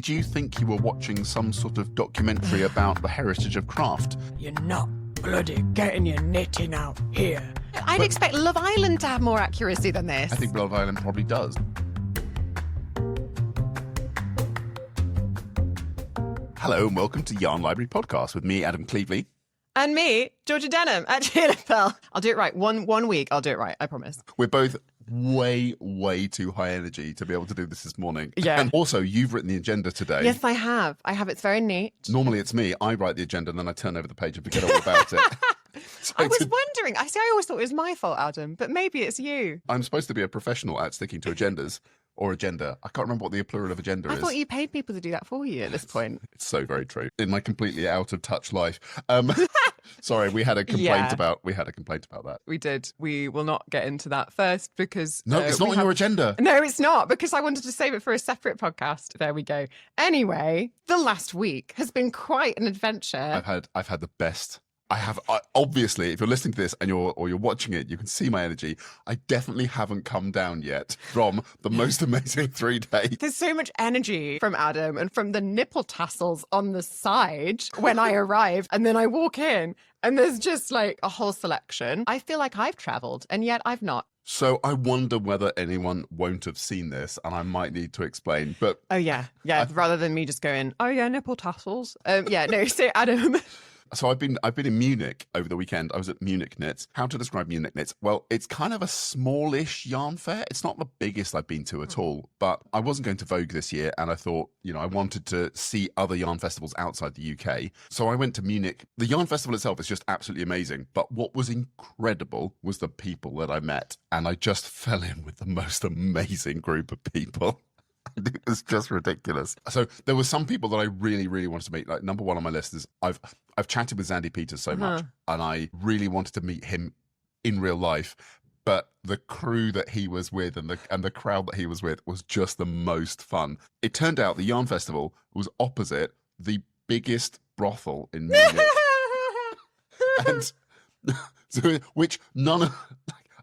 Did you think you were watching some sort of documentary about the heritage of craft? You're not bloody getting your knitting out here. I'd expect Love Island to have more accuracy than this. I think Love Island probably does. Hello and welcome to Yarn Library Podcast with me, Adam Cleveley. And me, Georgia Denham, at GLFL. I'll do it right. One week, I'll do it right. I promise. We're both way too high energy to be able to do this morning. Yeah. And also, you've written the agenda today. Yes, I have. It's very neat. Normally it's me. I write the agenda and then I turn over the page and forget all about it. So I was wondering. I always thought it was my fault, Adam, but maybe it's you. I'm supposed to be a professional at sticking to agendas. Or agenda. I can't remember what the plural of agenda is. I thought you paid people to do that for you at this point. It's so very true. In my completely out of touch life. Sorry, we had a complaint about that. We did. We will not get into that first because no, it's not on your agenda. No, it's not, because I wanted to save it for a separate podcast. There we go. Anyway, the last week has been quite an adventure. I've had the best. Obviously, if you're listening to this and you're watching it, you can see my energy. I definitely haven't come down yet from the most amazing 3 days. There's so much energy from Adam and from the nipple tassels on the side when I arrive, and then I walk in and there's just like a whole selection. I feel like I've travelled and yet I've not. So I wonder whether anyone won't have seen this, and I might need to explain. But rather than me just going, oh yeah, nipple tassels. So Adam. So I've been in Munich over the weekend. I was at Munich Knits. How to describe Munich Knits? Well, it's kind of a smallish yarn fair. It's not the biggest I've been to at all, but I wasn't going to Vogue this year, and I thought, I wanted to see other yarn festivals outside the UK. So I went to Munich. The yarn festival itself is just absolutely amazing, but what was incredible was the people that I met, and I just fell in with the most amazing group of people. It was just ridiculous. So there were some people that I really, really wanted to meet. Like, number one on my list is I've chatted with Zandy Peters so much, and I really wanted to meet him in real life. But the crew that he was with and the crowd that he was with was just the most fun. It turned out the Yarn Festival was opposite the biggest brothel in Munich, and so which none of.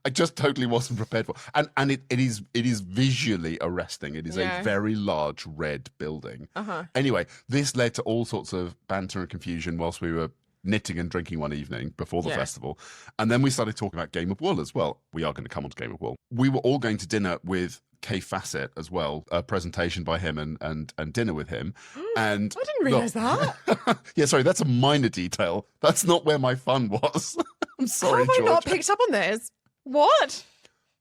I just totally wasn't prepared for. And it is visually arresting. It is a very large red building. Anyway, this led to all sorts of banter and confusion whilst we were knitting and drinking one evening before the festival. And then we started talking about Game of Wool as well. We are going to come on to Game of Wool. We were all going to dinner with Kay Fassett as well, a presentation by him and dinner with him. And I didn't realise that. Yeah, sorry, that's a minor detail. That's not where my fun was. I'm sorry, How have George. I not picked up on this? What?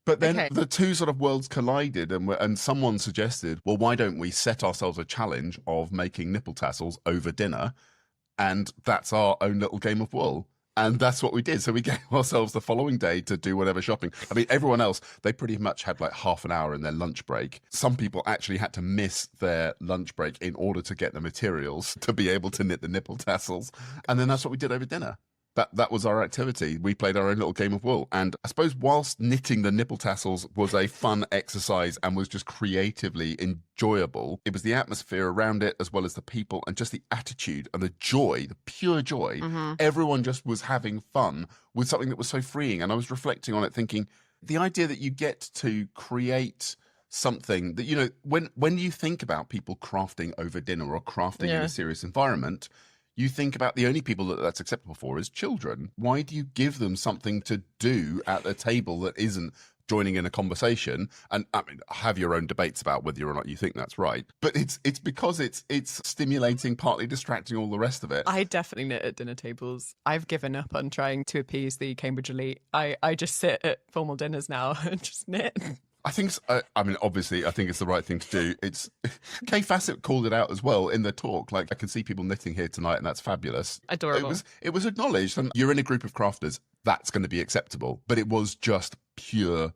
But then the two sort of worlds collided, and someone suggested, well, why don't we set ourselves a challenge of making nipple tassels over dinner, and that's our own little Game of Wool. And that's what we did. So we gave ourselves the following day to do whatever shopping. I mean, everyone else, they pretty much had like half an hour in their lunch break. Some people actually had to miss their lunch break in order to get the materials to be able to knit the nipple tassels. And then that's what we did over dinner. That was our activity. We played our own little Game of Wool. And I suppose whilst knitting the nipple tassels was a fun exercise and was just creatively enjoyable, it was the atmosphere around it as well as the people and just the attitude and the joy, the pure joy. Everyone just was having fun with something that was so freeing. And I was reflecting on it thinking, the idea that you get to create something that, when you think about people crafting over dinner or crafting in a serious environment, you think about the only people that's acceptable for is children. Why do you give them something to do at a table that isn't joining in a conversation? And I mean, have your own debates about whether or not you think that's right. But it's because it's stimulating, partly distracting, all the rest of it. I definitely knit at dinner tables. I've given up on trying to appease the Cambridge elite. I just sit at formal dinners now and just knit. I think, obviously, I think it's the right thing to do. Kay Fassett called it out as well in the talk. Like, I can see people knitting here tonight, and that's fabulous. Adorable. It was acknowledged, and you're in a group of crafters, that's going to be acceptable. But it was just pure,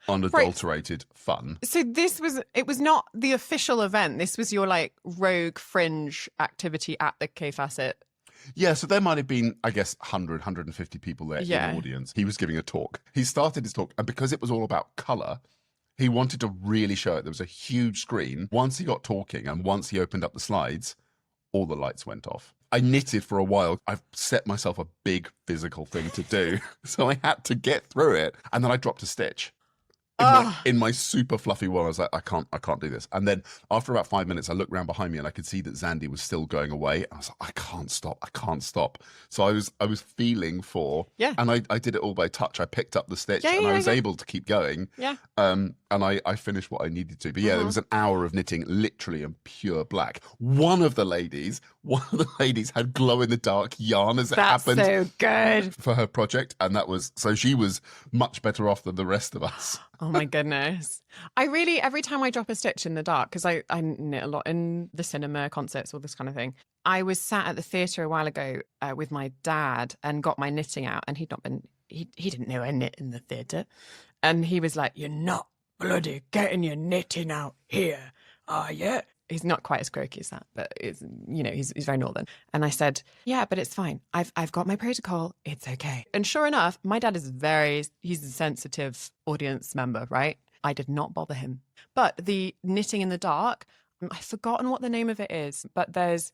unadulterated fun. So it was not the official event. This was your like rogue fringe activity at the Kay Fassett. Yeah, so there might have been, I guess, 100, 150 people there in the audience. He was giving a talk. He started his talk, and because it was all about colour, he wanted to really show it. There was a huge screen. Once he got talking and once he opened up the slides, all the lights went off. I knitted for a while. I've set myself a big physical thing to do. So I had to get through it. And then I dropped a stitch. in my super fluffy one. I was like, I can't do this. And then after about 5 minutes, I looked around behind me and I could see that Zandy was still going away. I was like, I can't stop. So I was feeling for, and I did it all by touch. I picked up the stitch and I was able to keep going. Yeah. And I finished what I needed to. But yeah, there was an hour of knitting literally in pure black. One of the ladies had glow in the dark yarn as it happened. That's so good. For her project. And so she was much better off than the rest of us. Oh my goodness. Every time I drop a stitch in the dark, because I knit a lot in the cinema, concerts, all this kind of thing. I was sat at the theatre a while ago with my dad and got my knitting out, and he didn't know I knit in the theatre. And he was like, You're not bloody getting your knitting out here, are you? He's not quite as croaky as that, but he's very northern. And I said, yeah, but it's fine. I've got my protocol. It's okay. And sure enough, my dad is he's a sensitive audience member, right? I did not bother him. But the knitting in the dark, I've forgotten what the name of it is, but there's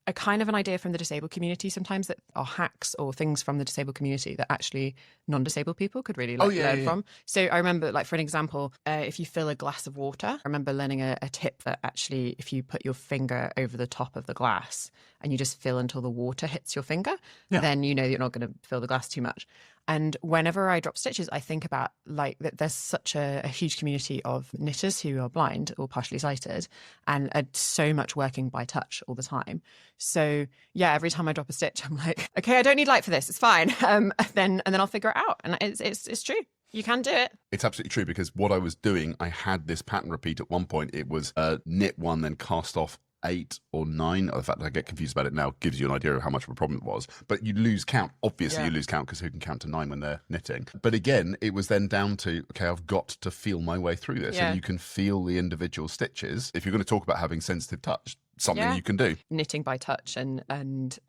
a kind of an idea from the disabled community sometimes that are hacks or things from the disabled community that actually non-disabled people could really learn from. So I remember, like, for an example, if you fill a glass of water, I remember learning a tip that actually if you put your finger over the top of the glass and you just fill until the water hits your finger, then you know you're not going to fill the glass too much. And whenever I drop stitches, I think about like that there's such a huge community of knitters who are blind or partially sighted and are so much working by touch all the time. So yeah, every time I drop a stitch, I'm like, okay, I don't need light for this. It's fine. And then I'll figure it out. And it's true. You can do it. It's absolutely true, because what I was doing, I had this pattern repeat at one point. It was knit one, then cast off 8 or 9. The fact that I get confused about it now gives you an idea of how much of a problem it was. But you lose count. Obviously, you lose count, because who can count to 9 when they're knitting? But again, it was then down to, okay, I've got to feel my way through this. And you can feel the individual stitches. If you're going to talk about having sensitive touch, something you can do. Knitting by touch and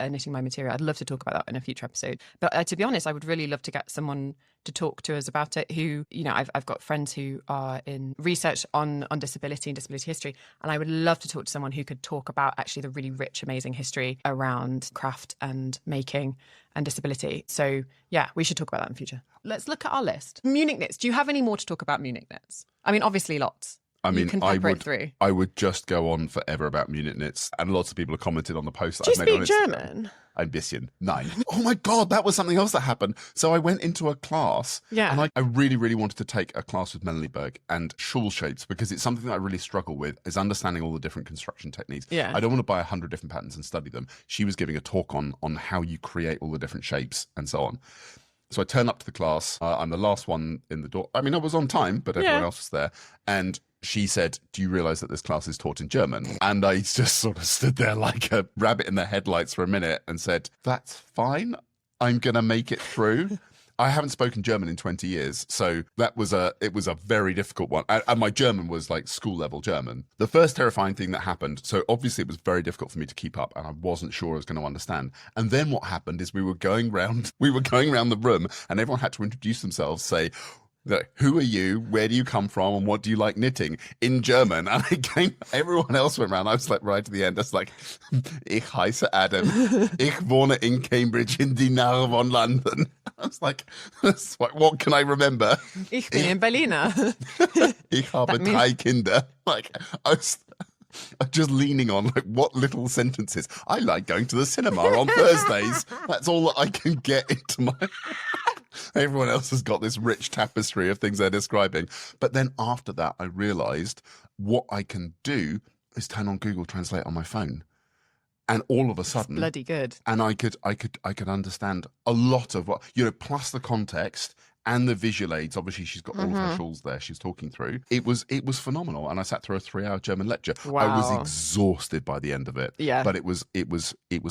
knitting by material. I'd love to talk about that in a future episode. But to be honest, I would really love to get someone to talk to us about it who, I've got friends who are in research on disability and disability history. And I would love to talk to someone who could talk about actually the really rich, amazing history around craft and making and disability. So yeah, we should talk about that in the future. Let's look at our list. Munich knits. Do you have any more to talk about Munich knits? I mean, obviously lots. I mean, I would just go on forever about Munich knits, and lots of people have commented on the post that Do I've made on you speak German? Ein bisschen. Nein. Oh my God, that was something else that happened. So I went into a class, and I really, really wanted to take a class with Melanie Berg and shawl shapes, because it's something that I really struggle with, is understanding all the different construction techniques. Yeah. I don't want to buy 100 different patterns and study them. She was giving a talk on how you create all the different shapes and so on. So I turn up to the class. I'm the last one in the door. I mean, I was on time, but everyone else was there. And she said, do you realize that this class is taught in German? And I just sort of stood there like a rabbit in the headlights for a minute and said, that's fine. I'm going to make it through. I haven't spoken German in 20 years, so it was a very difficult one. And my German was like school level German. The first terrifying thing that happened, so obviously it was very difficult for me to keep up, and I wasn't sure I was going to understand. And then what happened is we were going round the room, and everyone had to introduce themselves, say, who are you? Where do you come from? And what do you like knitting in German? And everyone else went around. I was like, right to the end. I was like, ich heiße Adam. Ich wohne in Cambridge in die Nähe von London. I was like, what can I remember? Ich bin in Berliner. Ich habe 3 Kinder. Like, I was just leaning on like what little sentences. I like going to the cinema on Thursdays. That's all that I can get into my... Everyone else has got this rich tapestry of things they're describing. But then after that, I realized what I can do is turn on Google Translate on my phone. And all of a sudden, it's bloody good. And I could understand a lot of what, plus the context and the visual aids. Obviously, she's got all of her shawls there she's talking through. It was phenomenal. And I sat through a 3-hour German lecture. Wow. I was exhausted by the end of it. Yeah. But it was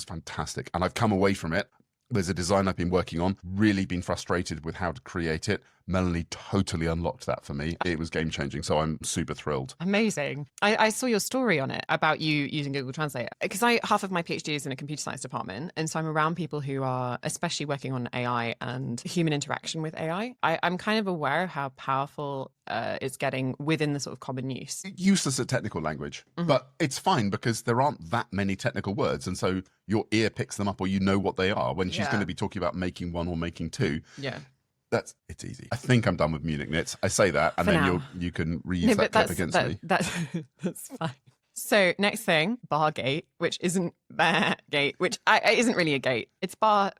fantastic. And I've come away from it. There's a design I've been working on, really been frustrated with how to create it. Melanie totally unlocked that for me. It was game-changing, so I'm super thrilled. Amazing. I saw your story on it about you using Google Translate, because half of my PhD is in a computer science department, and so I'm around people who are especially working on AI and human interaction with AI. I'm kind of aware of how powerful it's getting within the sort of common use. Useless at technical language, but it's fine because there aren't that many technical words, and so your ear picks them up or you know what they are. When she's going to be talking about making 1 or making 2, It's easy. I think I'm done with Munich knits. I say that, and For then now. you can reuse that clip against me. That's fine. So next thing, bar gate, which isn't gate, which isn't really a gate. It's bar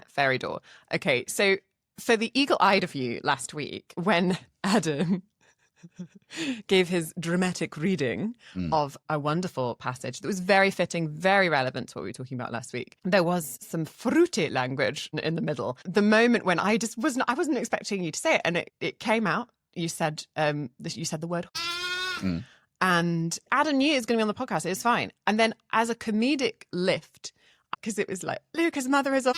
fairy door. Okay, so for the eagle-eyed of you last week, when Adam gave his dramatic reading of a wonderful passage that was very fitting, very relevant to what we were talking about last week. There was some fruity language in the middle. The moment when I wasn't expecting you to say it, and it came out. You said the word, and Adam knew it was going to be on the podcast. It was fine. And then as a comedic lift, because it was like, Luca's mother is a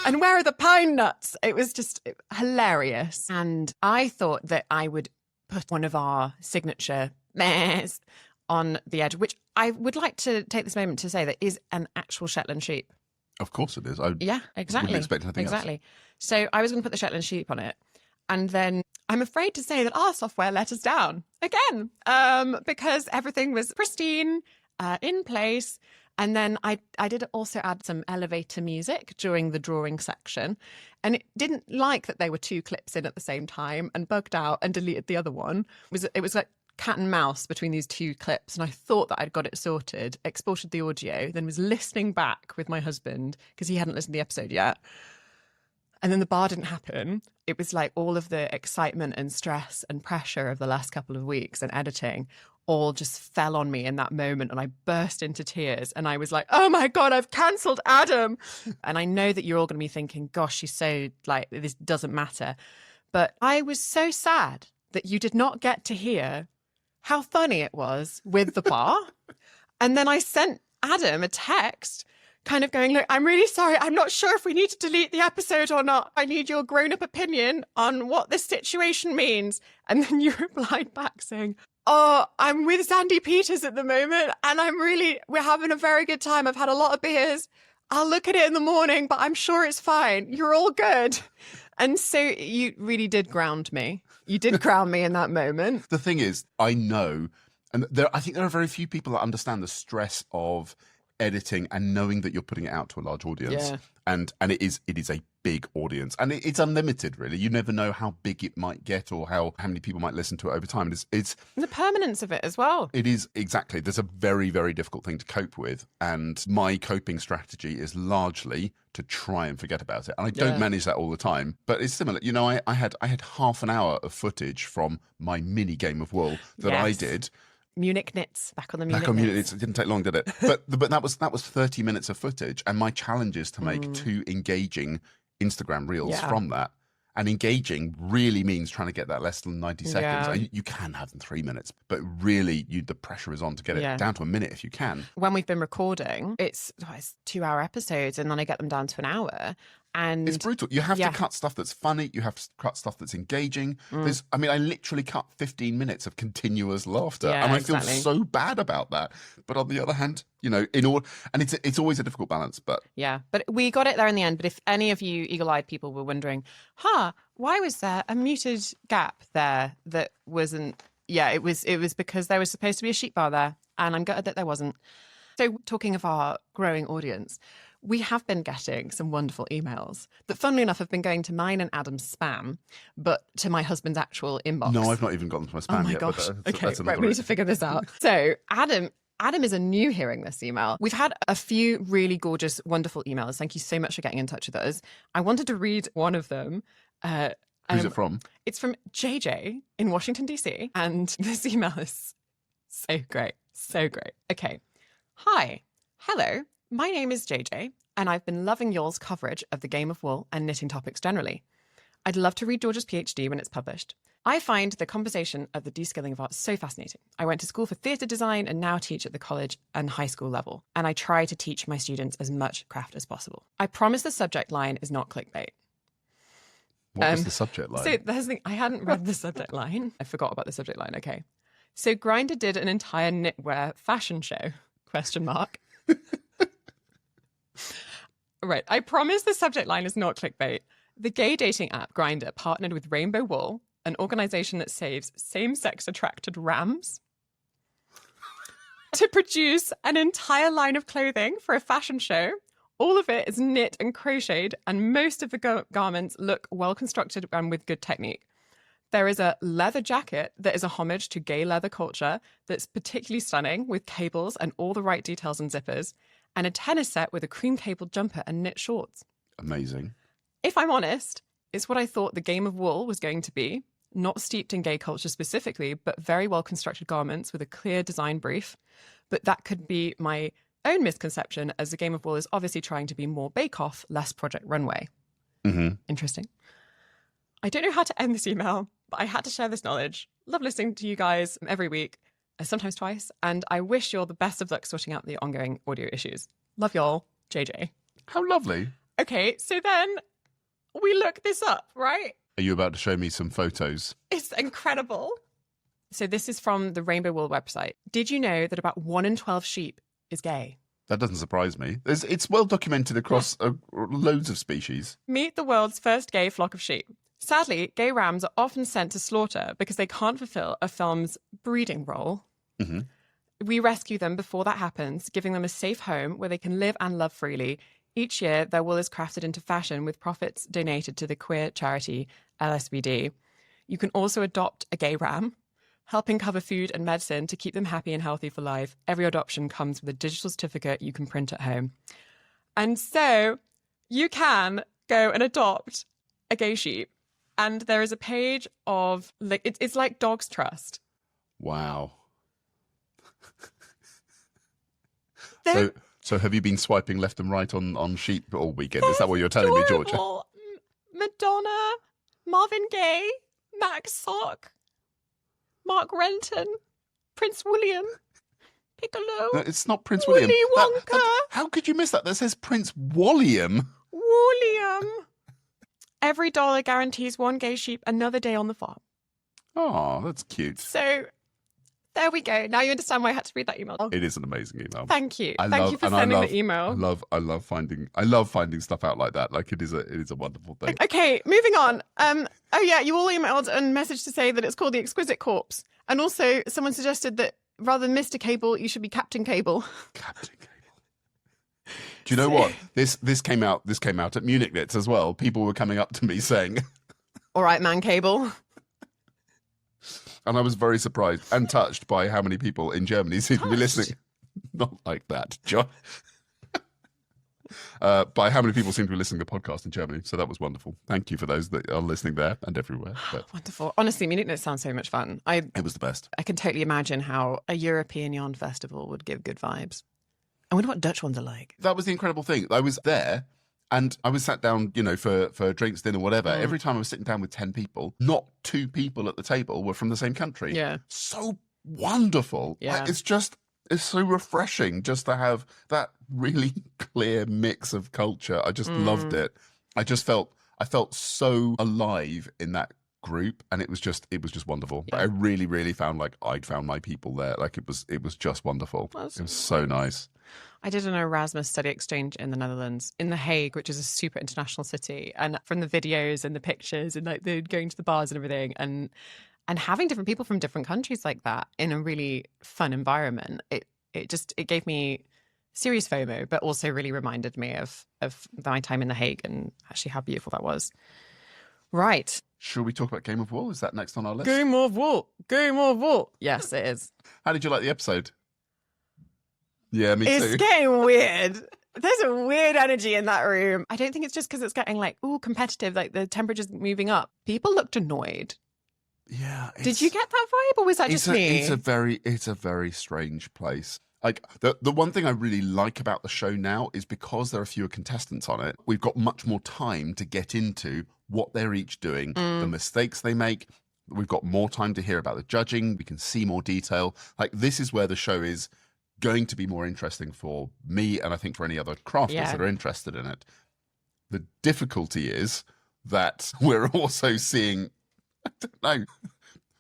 and where are the pine nuts? It was just hilarious. And I thought that I would put one of our signature mehs on the edge, which I would like to take this moment to say that is an actual Shetland sheep. Of course it is. Yeah, exactly. Wouldn't expect anything else. So I was going to put the Shetland sheep on it. And then I'm afraid to say that our software let us down again, because everything was pristine, in place. And then I did also add some elevator music during the drawing section. And it didn't like that there were two clips in at the same time and bugged out and deleted the other one. It was like cat and mouse between these two clips. And I thought that I'd got it sorted, exported the audio, then was listening back with my husband because he hadn't listened to the episode yet. And then the bar didn't happen. It was like all of the excitement and stress and pressure of the last couple of weeks and editing all just fell on me in that moment. And I burst into tears. And I was like, oh my God, I've cancelled Adam. And I know that you're all going to be thinking, gosh, she's so like, this doesn't matter. But I was so sad that you did not get to hear how funny it was with the bar. And then I sent Adam a text kind of going, look, I'm really sorry. I'm not sure if we need to delete the episode or not. I need your grown-up opinion on what this situation means. And then you replied back saying, oh, I'm with Sandy Peters at the moment and we're having a very good time. I've had a lot of beers. I'll look at it in the morning, but I'm sure it's fine. You're all good. And so you really did ground me. You did ground me in that moment. The thing is, I know, and I think there are very few people that understand the stress of editing and knowing that you're putting it out to a large audience. Yeah. And it is a big audience, and it's unlimited, really. You never know how big it might get or how many people might listen to it over time. It's the permanence of it as well. It is, exactly. There's a very, very difficult thing to cope with, and my coping strategy is largely to try and forget about it. And I don't manage that all the time, but it's similar. You know, I had half an hour of footage from my mini game of wool that I did. Munich knits, back on the Munich knits. It didn't take long, did it? But that was 30 minutes of footage, and my challenge is to make 2 engaging Instagram reels from that. And engaging really means trying to get that less than 90 seconds. And you can have them 3 minutes, but really the pressure is on to get it down to a minute if you can. When we've been recording, it's 2-hour episodes, and then I get them down to an hour. And it's brutal. You have to cut stuff that's funny. You have to cut stuff that's engaging. I literally cut 15 minutes of continuous laughter, and I feel so bad about that. But on the other hand, and it's always a difficult balance. But but we got it there in the end. But if any of you eagle-eyed people were wondering, why was there a muted gap there that wasn't? Yeah, it was because there was supposed to be a sheep bar there, and I'm gutted that there wasn't. So talking of our growing audience, we have been getting some wonderful emails that, funnily enough, have been going to mine and Adam's spam, but to my husband's actual inbox. No, I've not even gotten to my spam yet. Oh my gosh. That's right, we need to figure this out. So Adam is a new hearing this email. We've had a few really gorgeous, wonderful emails. Thank you so much for getting in touch with us. I wanted to read one of them. Who's it from? It's from JJ in Washington, D.C. And this email is so great. So great. Okay. Hi. Hello. My name is JJ, and I've been loving y'all's coverage of the Game of Wool and knitting topics generally. I'd love to read George's PhD when it's published. I find the conversation of the de-skilling of art so fascinating. I went to school for theatre design and now teach at the college and high school level, and I try to teach my students as much craft as possible. I promise the subject line is not clickbait. What was the subject line? So there's the thing, I hadn't read the subject line. I forgot about the subject line. Okay. So Grindr did an entire knitwear fashion show, ? Right. I promise the subject line is not clickbait. The gay dating app Grindr partnered with Rainbow Wool, an organization that saves same-sex attracted rams, to produce an entire line of clothing for a fashion show All of it is knit and crocheted, and most of the garments look well constructed and with good technique. There is a leather jacket that is a homage to gay leather culture that's particularly stunning, with cables and all the right details and zippers, and a tennis set with a cream cabled jumper and knit shorts. Amazing. If I'm honest, it's what I thought the game of wool was going to be, not steeped in gay culture specifically, but very well constructed garments with a clear design brief. But that could be my own misconception, as the game of wool is obviously trying to be more bake-off, less Project Runway. Mm-hmm. Interesting. I don't know how to end this email, but I had to share this knowledge. Love listening to you guys every week, sometimes twice, and I wish you all the best of luck sorting out the ongoing audio issues. Love y'all, JJ. How lovely. Okay, so then we look this up, right? Are you about to show me some photos? It's incredible. So this is from the Rainbow Wool website. Did you know that about 1 in 12 sheep is gay? That doesn't surprise me. It's well documented across loads of species. Meet the world's first gay flock of sheep. Sadly, gay rams are often sent to slaughter because they can't fulfill a farm's breeding role. Mm-hmm. We rescue them before that happens, giving them a safe home where they can live and love freely. Each year, their wool is crafted into fashion with profits donated to the queer charity LSBD. You can also adopt a gay ram, helping cover food and medicine to keep them happy and healthy for life. Every adoption comes with a digital certificate you can print at home. And so you can go and adopt a gay sheep. And there is a page of, it's like Dogs Trust. Wow. They're So have you been swiping left and right on sheep all weekend? Is that what you're telling me, Georgia? adorable. Madonna, Marvin Gaye, Max Sock, Mark Renton, Prince William, Piccolo. No, it's not Prince Willy William. Wonka. How could you miss that? That says Prince William. William. Every dollar guarantees one gay sheep another day on the farm. Oh, that's cute. So there we go. Now you understand why I had to read that email. It is an amazing email. Thank you. I Thank love- you for and I sending love- the email. I love finding stuff out like that. Like it is a wonderful thing. Okay, moving on. Oh yeah, you all emailed and messaged to say that it's called the Exquisite Corpse. And also someone suggested that rather than Mr. Cable, you should be Captain Cable. Captain Cable. Do you know what? This came out at Munich Knits as well. People were coming up to me saying, All right, man, Cable. and I was very surprised and touched by how many people in Germany seem to be listening. Not like that, John. By how many people seem to be listening to the podcast in Germany. So that was wonderful. Thank you for those that are listening there and everywhere. But Wonderful. Honestly, Munich Knits sounds so much fun. it was the best. I can totally imagine how a European yarn festival would give good vibes. I wonder what Dutch ones are like. That was the incredible thing. I was there and I was sat down, for drinks, dinner, whatever. Every time I was sitting down with 10 people, not 2 people at the table were from the same country. Yeah. So wonderful. Yeah. Like, it's so refreshing just to have that really clear mix of culture. I just loved it. I felt so alive in that group, and it was just wonderful. Yeah. I really, really found like I'd found my people there. Like it was just wonderful. That's It was so nice. I did an Erasmus study exchange in the Netherlands, in The Hague, which is a super international city. And from the videos and the pictures and like the going to the bars and everything, and having different people from different countries like that in a really fun environment, it gave me serious FOMO, but also really reminded me of my time in The Hague and actually how beautiful that was. Right. Should we talk about Game of Wool? Is that next on our list? Game of Wool. Game of Wool. Yes, it is. How did you like the episode? Yeah, me It's too. getting weird. There's a weird energy in that room. I don't think it's just because it's getting like, competitive, like the temperature's moving up. People looked annoyed. Yeah. Did you get that vibe, or was that just me? It's a very strange place. Like the one thing I really like about the show now is because there are fewer contestants on it, we've got much more time to get into what they're each doing, the mistakes they make. We've got more time to hear about the judging. We can see more detail. Like this is where the show is going to be more interesting for me, and I think for any other crafters that are interested in it. The difficulty is that we're also seeing, I don't know,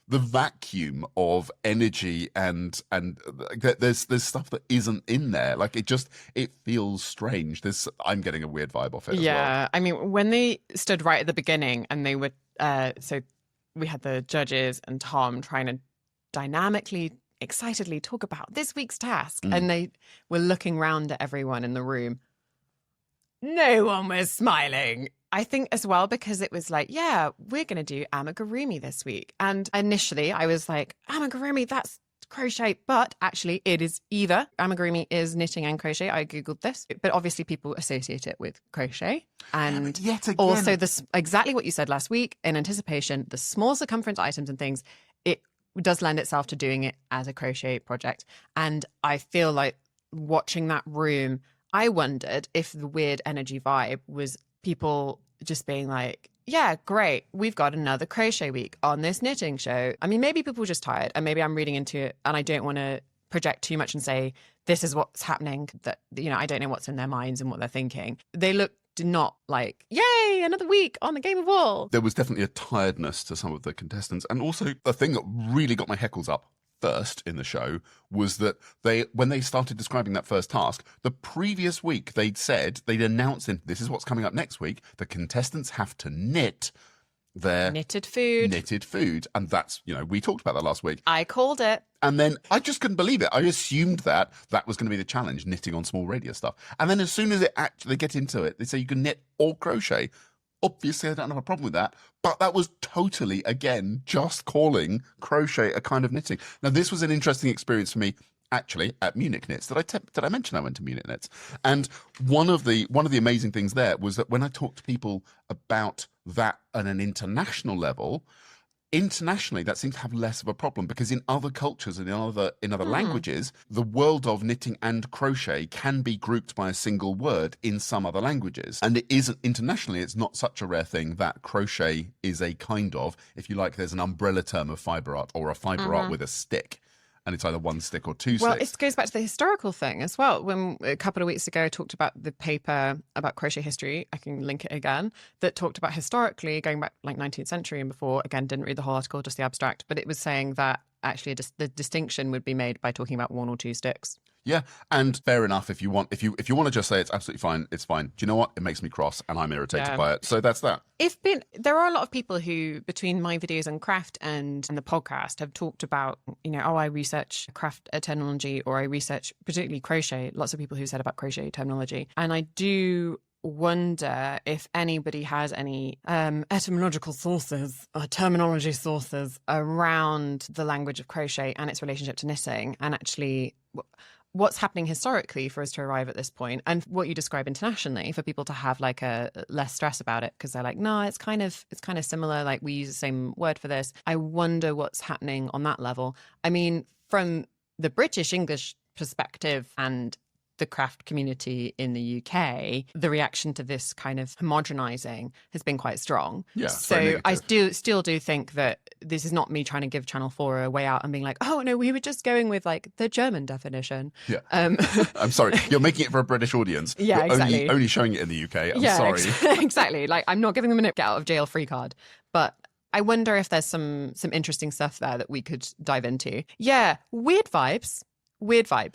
the vacuum of energy and there's stuff that isn't in there. Like it feels strange. I'm getting a weird vibe off it as well. Yeah, I mean, when they stood right at the beginning and they were, so we had the judges and Tom trying to dynamically, excitedly talk about this week's task, and they were looking round at everyone in the room. No one was smiling. I think as well because it was like, yeah, we're going to do amigurumi this week. And initially I was like, amigurumi, that's crochet. But actually it is either. Amigurumi is knitting and crochet. I Googled this. But obviously people associate it with crochet. And yet again, also exactly what you said last week, in anticipation, the small circumference items and things, it does lend itself to doing it as a crochet project. And I feel like watching that room, I wondered if the weird energy vibe was people just being like, yeah, great, we've got another crochet week on this knitting show. I mean, maybe people were just tired and maybe I'm reading into it and I don't want to project too much and say, this is what's happening, that, you know, I don't know what's in their minds and what they're thinking. They looked not like, yay, another week on the Game of Wool. There was definitely a tiredness to some of the contestants. And also the thing that really got my heckles up first in the show was that when they started describing that first task, the previous week they'd announced this is what's coming up next week. The contestants have to knit their knitted food. And that's, you know, we talked about that last week. I called it. And then I just couldn't believe it. I assumed that was going to be the challenge, knitting on small radius stuff. And then as soon as they get into it, they say you can knit or crochet. Obviously, I don't have a problem with that. But that was totally, again, just calling crochet a kind of knitting. Now, this was an interesting experience for me, actually, at Munich Knits. Did I mention I went to Munich Knits? And one of the amazing things there was that when I talked to people about that at an international level, internationally, that seems to have less of a problem because in other cultures and in other languages, the world of knitting and crochet can be grouped by a single word in some other languages. And it isn't internationally, it's not such a rare thing that crochet is a kind of, if you like, there's an umbrella term of fiber art or a fiber art with a stick. And it's either one stick or two sticks. Well, it goes back to the historical thing as well. When a couple of weeks ago I talked about the paper about crochet history, I can link it again, that talked about historically going back like 19th century and before. Again, didn't read the whole article, just the abstract. But it was saying that actually the distinction would be made by talking about one or two sticks. Yeah, and fair enough. If you want to just say it's absolutely fine, it's fine. Do you know what? It makes me cross, and I'm irritated by it. So that's that. There are a lot of people who, between my videos on craft and the podcast, have talked about, you know, I research craft terminology or I research particularly crochet. Lots of people who said about crochet terminology, and I do wonder if anybody has any etymological sources or terminology sources around the language of crochet and its relationship to knitting, and actually what's happening historically for us to arrive at this point, and what you describe internationally for people to have like a less stress about it because they're like, no, it's kind of similar, like we use the same word for this. I wonder what's happening on that level. I mean, from the British English perspective and the craft community in the UK, the reaction to this kind of homogenizing has been quite strong. Yeah, so I still do think that this is not me trying to give Channel 4 a way out and being like, oh no, we were just going with like the German definition. Yeah. I'm sorry, you're making it for a British audience. Yeah, you're exactly. Only showing it in the UK. I'm sorry. Exactly. Like I'm not giving them a get out of jail free card, but I wonder if there's some interesting stuff there that we could dive into. Yeah, weird vibes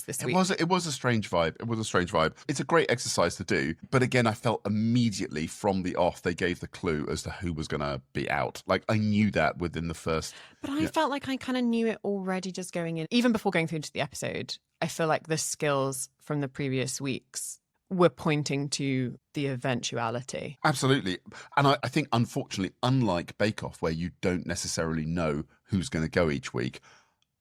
this week. It was a strange vibe. It's a great exercise to do. But again, I felt immediately from the off, they gave the clue as to who was going to be out. Like I knew that within the first. But I felt like I kind of knew it already just going in. Even before going through into the episode, I feel like the skills from the previous weeks were pointing to the eventuality. Absolutely. And I think, unfortunately, unlike Bake Off, where you don't necessarily know who's going to go each week,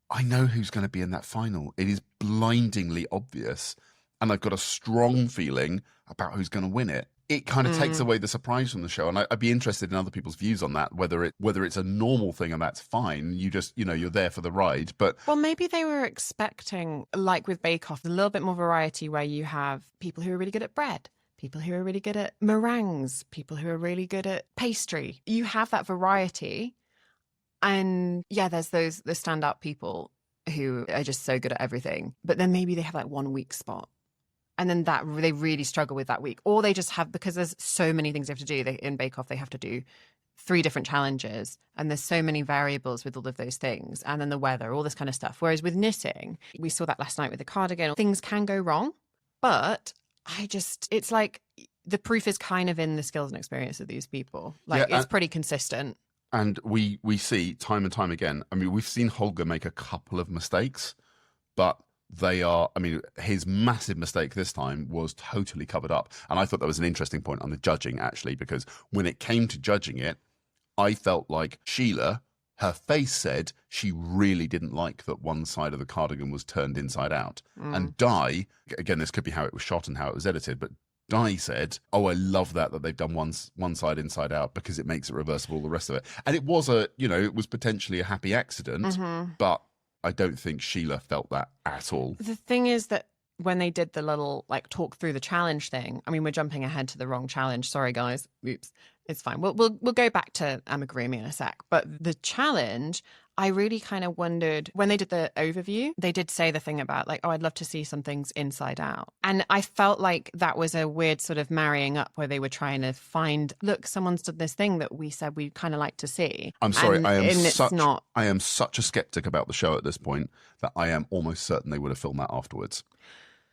I know who's going to be in that final. It is blindingly obvious. And I've got a strong feeling about who's going to win it. It kind of takes away the surprise from the show. And I'd be interested in other people's views on that, whether it's a normal thing and that's fine. You just, you're there for the ride. But well, maybe they were expecting, like with Bake Off, a little bit more variety where you have people who are really good at bread, people who are really good at meringues, people who are really good at pastry. You have that variety. And yeah, there's the standout people who are just so good at everything. But then maybe they have like one weak spot. And then that they really struggle with that week. Or they just have, because there's so many things they have to do. In Bake Off, they have to do 3 different challenges. And there's so many variables with all of those things. And then the weather, all this kind of stuff. Whereas with knitting, we saw that last night with the cardigan. Things can go wrong. But it's like the proof is kind of in the skills and experience of these people. Like it's pretty consistent. And we see time and time again, I mean, we've seen Holger make a couple of mistakes, but they are, I mean, his massive mistake this time was totally covered up. And I thought that was an interesting point on the judging, actually, because when it came to judging it, I felt like Sheila, her face said she really didn't like that one side of the cardigan was turned inside out. And Di, again, this could be how it was shot and how it was edited, but Di said, "Oh, I love that they've done one side inside out because it makes it reversible, the rest of it." And it was it was potentially a happy accident, but I don't think Sheila felt that at all. The thing is that when they did the little talk through the challenge thing, I mean, we're jumping ahead to the wrong challenge. Sorry, guys. Oops. It's fine. We'll go back to amigurumi in a sec. But the challenge, I really kind of wondered when they did the overview, they did say the thing about I'd love to see some things inside out. And I felt like that was a weird sort of marrying up where they were trying to find, look, someone's done this thing that we said we'd kind of like to see. I'm sorry, I am such a skeptic about the show at this point that I am almost certain they would have filmed that afterwards.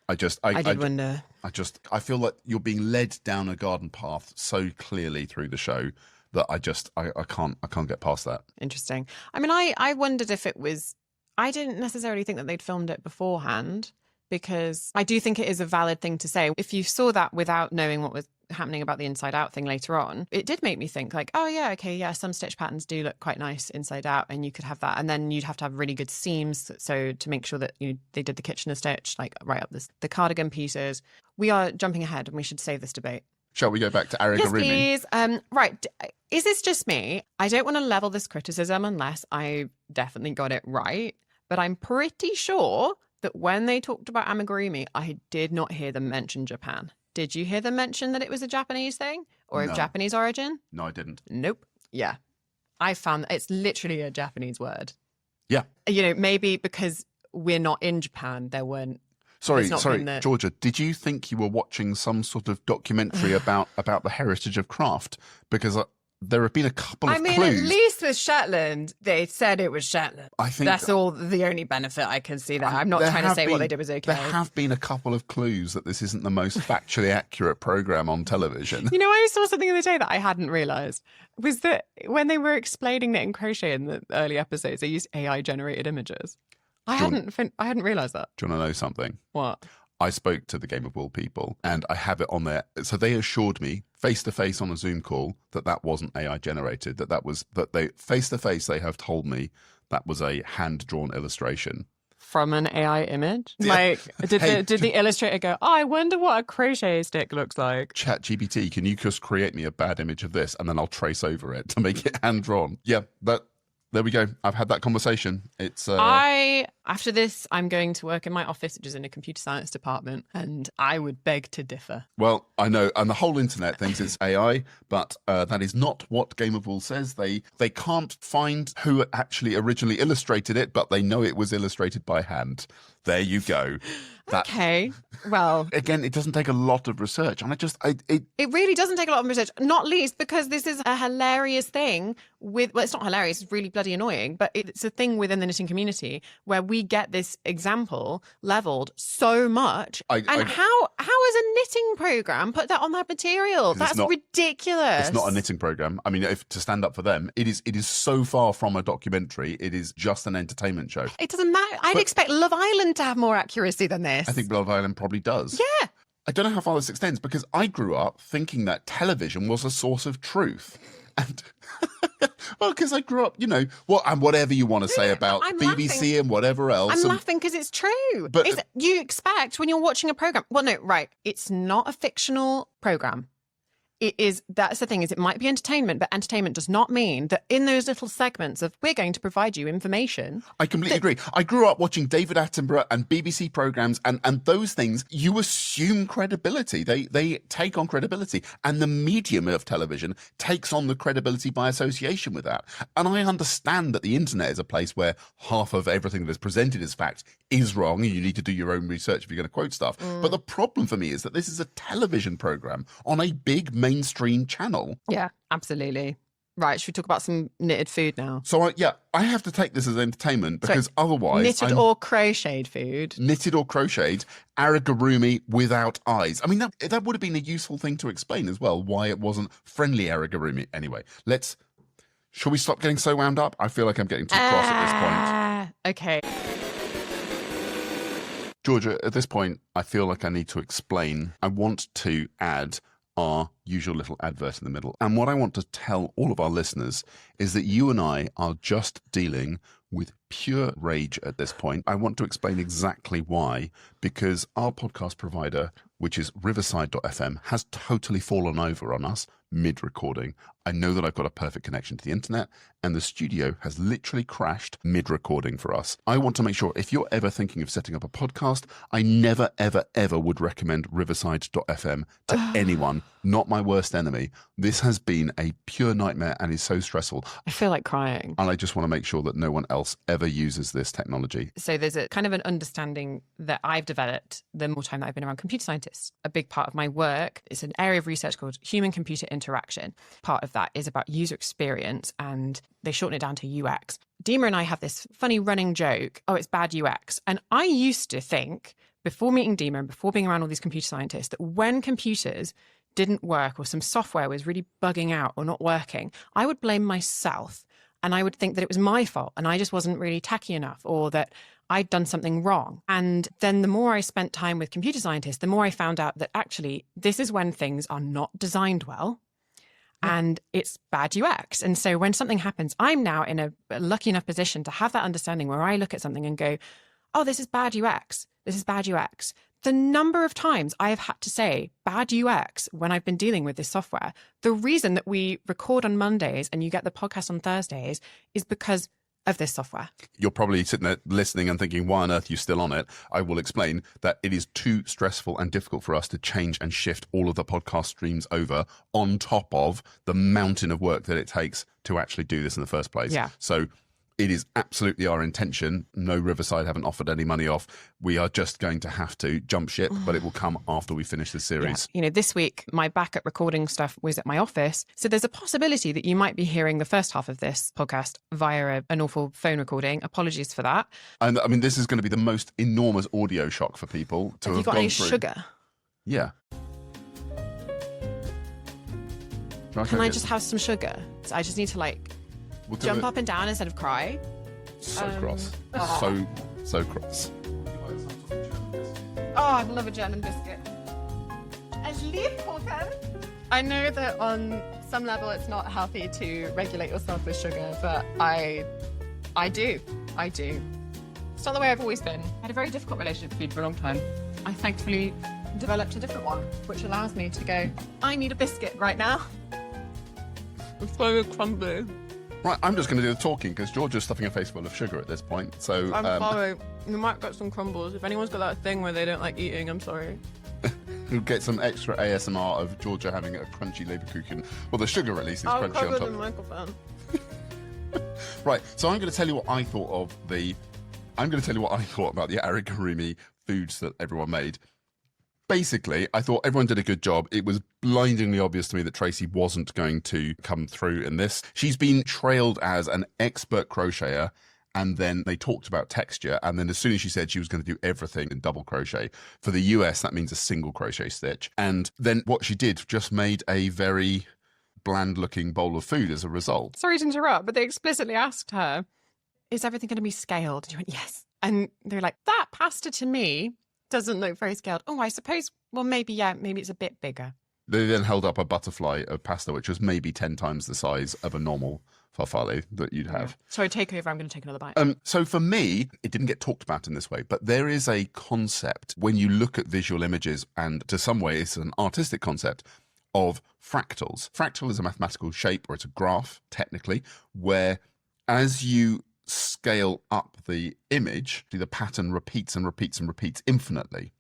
I did wonder. I feel like you're being led down a garden path so clearly through the show that I can't get past that. Interesting. I mean, I wondered if it was, I didn't necessarily think that they'd filmed it beforehand, because I do think it is a valid thing to say. If you saw that without knowing what was happening about the inside out thing later on, it did make me think oh yeah, okay, yeah, some stitch patterns do look quite nice inside out, and you could have that, and then you'd have to have really good seams so to make sure that they did the Kitchener stitch right up the cardigan pieces. We are jumping ahead and we should save this debate. Shall we go back to amigurumi? Yes, please. Right. Is this just me? I don't want to level this criticism unless I definitely got it right, but I'm pretty sure that when they talked about amigurumi, I did not hear them mention Japan. Did you hear them mention that it was a Japanese thing or of Japanese origin? No, I didn't. Nope. Yeah. I found that it's literally a Japanese word. Yeah. Maybe because we're not in Japan, there weren't. Sorry, Georgia, did you think you were watching some sort of documentary about the heritage of craft? Because there have been a couple of clues. At least with Shetland, they said it was Shetland. I think that's all the only benefit I can see there. I'm not trying to say what they did was okay. There have been a couple of clues that this isn't the most factually accurate program on television. I saw something the other day that I hadn't realised was that when they were explaining knit and crochet in the early episodes, they used AI generated images. I hadn't realised that. Do you want to know something? What? I spoke to the Game of Wool people and I have it on there. So they assured me face to face on a Zoom call that wasn't AI generated, that they face to face, they have told me that was a hand drawn illustration. From an AI image? Yeah. Did the illustrator go, I wonder what a crochet stick looks like? ChatGPT, can you just create me a bad image of this and then I'll trace over it to make it hand drawn? Yeah, there we go. I've had that conversation. It's after this, I'm going to work in my office, which is in a computer science department, and I would beg to differ. Well, I know, and the whole internet thinks it's AI, but that is not what Game of Wool says. They can't find who actually originally illustrated it, but they know it was illustrated by hand. There you go. Okay, well... Again, it doesn't take a lot of research. And It really doesn't take a lot of research, not least because this is a hilarious thing well, it's not hilarious, it's really bloody annoying, but it's a thing within the knitting community where we get this example levelled so much. How is a knitting programme put that on that material? That's ridiculous. It's not a knitting programme. I mean, to stand up for them, it is so far from a documentary. It is just an entertainment show. It doesn't matter. I'd expect Love Island to have more accuracy than this. I think Love Island probably does. Yeah. I don't know how far this extends because I grew up thinking that television was a source of truth. And well, because I grew up, and whatever you want to say about BBC laughing. And whatever else. I'm laughing because it's true. But you expect when you're watching a programme. Well, no, right. It's not a fictional programme. It is, that's the thing, is it might be entertainment, but entertainment does not mean that in those little segments of we're going to provide you information. I completely agree. I grew up watching David Attenborough and BBC programmes and those things, you assume credibility. They take on credibility. And the medium of television takes on the credibility by association with that. And I understand that the internet is a place where half of everything that is presented as fact is wrong and you need to do your own research if you're going to quote stuff. But the problem for me is that this is a television programme on a big mainstream channel. Yeah, absolutely. Right, should we talk about some knitted food now? So, I have to take this as entertainment because otherwise... Knitted or crocheted food? Knitted or crocheted, arigurumi without eyes. I mean, that would have been a useful thing to explain as well, why it wasn't friendly arigurumi. Anyway, shall we stop getting so wound up? I feel like I'm getting too cross at this point. Okay. Georgia, at this point, I feel like I need to explain. I want to add our usual little advert in the middle. And what I want to tell all of our listeners is that you and I are just dealing with pure rage at this point. I want to explain exactly why, because our podcast provider, which is riverside.fm, has totally fallen over on us mid-recording. I know that I've got a perfect connection to the internet, and the studio has literally crashed mid-recording for us. I want to make sure if you're ever thinking of setting up a podcast, I never, ever, ever would recommend riverside.fm to anyone, not my worst enemy. This has been a pure nightmare and is so stressful. I feel like crying. And I just want to make sure that no one else ever uses this technology. So there's a kind of an understanding that I've developed the more time that I've been around computer scientists. A big part of my work is an area of research called human-computer interaction. Part of that is about user experience, and they shorten it down to UX. Dima and I have this funny running joke, oh, it's bad UX. And I used to think, before meeting Dima and before being around all these computer scientists, that when computers didn't work or some software was really bugging out or not working, I would blame myself. And I would think that it was my fault and I just wasn't really techy enough, or that I'd done something wrong. And then the more I spent time with computer scientists, the more I found out that actually this is when things are not designed well and it's bad UX. And so when something happens, I'm now in a lucky enough position to have that understanding where I look at something and go, oh, this is bad UX. This is bad UX. The number of times I have had to say bad UX when I've been dealing with this software, the reason that we record on Mondays and you get the podcast on Thursdays is because of this software. You're probably sitting there listening and thinking, why on earth are you still on it? I will explain that it is too stressful and difficult for us to change and shift all of the podcast streams over on top of the mountain of work that it takes to actually do this in the first place. Yeah. So it is absolutely our intention. No, Riverside haven't offered any money off. We are just going to have to jump ship, but it will come after we finish this series. Yeah. You know, this week, my backup recording stuff was at my office. So there's a possibility that you might be hearing the first half of this podcast via an awful phone recording. Apologies for that. And I mean, this is going to be the most enormous audio shock for people to Have you got gone any through. sugar? Yeah. Can I just have some sugar? So I just need to We'll do jump it. up and down instead of cry. So cross. So cross. Oh, I love a German biscuit. I know that on some level it's not healthy to regulate yourself with sugar, but I do. It's not the way I've always been. I had a very difficult relationship with food for a long time. I thankfully developed a different one, which allows me to go, I need a biscuit right now. It's so crumbly. Right, I'm just going to do the talking because Georgia's stuffing her face full of sugar at this point. So I'm sorry. You might get some crumbles. If anyone's got that thing where they don't like eating, I'm sorry. you'll get some extra ASMR of Georgia having a crunchy Leberkuchen. Well, the sugar at least is crunchy on cover top. the microphone. Right, so I'm going to tell you what I thought of the. I'm going to tell you what I thought about the arigurumi foods that everyone made. Basically, I thought everyone did a good job. It was blindingly obvious to me that Tracy wasn't going to come through in this. She's been trailed as an expert crocheter, and then they talked about texture, and then as soon as she said she was going to do everything in double crochet, for the US, that means a single crochet stitch. And then what she did just made a very bland-looking bowl of food as a result. Sorry to interrupt, but they explicitly asked her, is everything going to be scaled? And she went, yes. And they're like, that pasta to me doesn't look very scaled. Oh, I suppose, well, maybe it's a bit bigger. They then held up a butterfly of pasta, which was maybe 10 times the size of a normal farfalle that you'd have. Sorry, take over. I'm going to take another bite. So for me, it didn't get talked about in this way, but there is a concept when you look at visual images, and to some way it's an artistic concept, of fractals. Fractal is a mathematical shape, or it's a graph, technically, where as you scale up the image, the pattern repeats and repeats and repeats infinitely.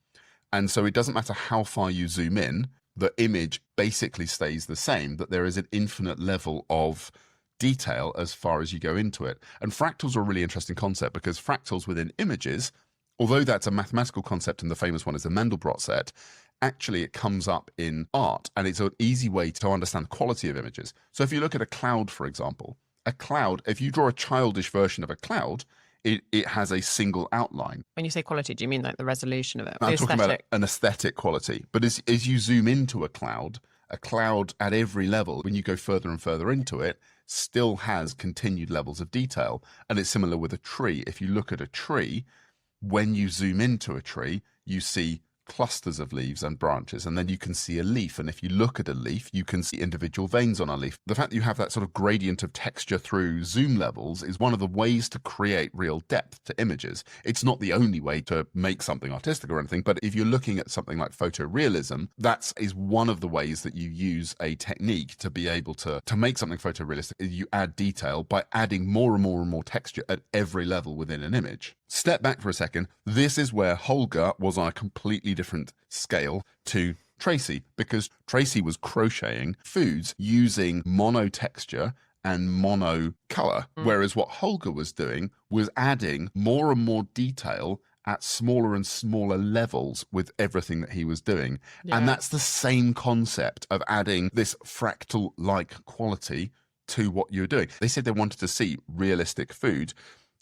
And so it doesn't matter how far you zoom in, the image basically stays the same, that there is an infinite level of detail as far as you go into it. And fractals are a really interesting concept because fractals within images, although that's a mathematical concept and the famous one is the Mandelbrot set, actually it comes up in art, and it's an easy way to understand the quality of images. So if you look at a cloud, for example, a cloud, if you draw a childish version of a cloud, it has a single outline. When you say quality, do you mean like the resolution of it? I'm The talking aesthetic? about an aesthetic quality. But as you zoom into a cloud at every level, when you go further and further into it, still has continued levels of detail. And it's similar with a tree. If you look at a tree, when you zoom into a tree, you see clusters of leaves and branches, and then you can see a leaf, and if you look at a leaf you can see individual veins on a leaf. The fact that you have that sort of gradient of texture through zoom levels is one of the ways to create real depth to images. It's not the only way to make something artistic or anything, but if you're looking at something like photorealism, that is one of the ways that you use a technique to be able to make something photorealistic. You add detail by adding more and more and more texture at every level within an image. Step back for a second. This is where Holger was on a completely different scale to Tracy, because Tracy was crocheting foods using mono texture and mono color, whereas what Holger was doing was adding more and more detail at smaller and smaller levels with everything that he was doing. Yeah. And that's the same concept of adding this fractal-like quality to what you're doing. They said they wanted to see realistic food.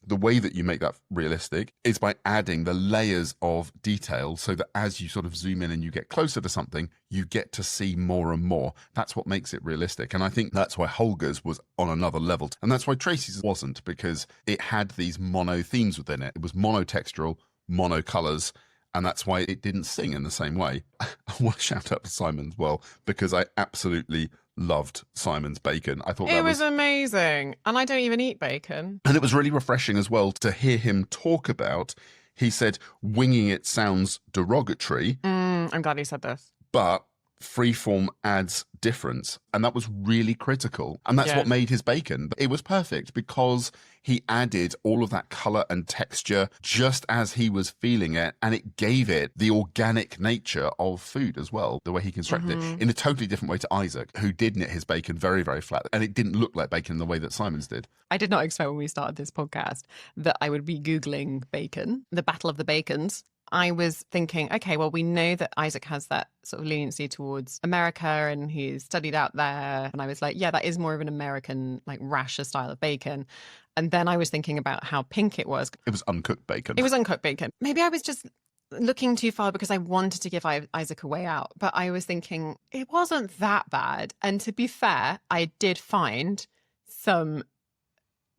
The way that you make that realistic is by adding the layers of detail so that as you sort of zoom in and you get closer to something, you get to see more and more. That's what makes it realistic. And I think that's why Holger's was on another level. And that's why Tracy's wasn't, because it had these mono themes within it. It was monotextural, mono colors, and that's why it didn't sing in the same way. I want to shout out to Simon as well, because I absolutely loved Simon's bacon. I thought it that was amazing. And I don't even eat bacon. And it was really refreshing as well to hear him talk about, he said, winging it sounds derogatory. I'm glad he said this. But freeform adds difference. And that was really critical. And that's what made his bacon. It was perfect because he added all of that color and texture just as he was feeling it. And it gave it the organic nature of food as well, the way he constructed it, in a totally different way to Isaac, who did knit his bacon very, very flat. And it didn't look like bacon in the way that Simon's did. I did not expect when we started this podcast that I would be Googling bacon, the Battle of the Bacons. I was thinking, okay, well, we know that Isaac has that sort of leniency towards America and he's studied out there. And I was like, yeah, that is more of an American, like rasher style of bacon. And then I was thinking about how pink it was. It was uncooked bacon. It was uncooked bacon. Maybe I was just looking too far because I wanted to give Isaac a way out. But I was thinking it wasn't that bad. And to be fair, I did find some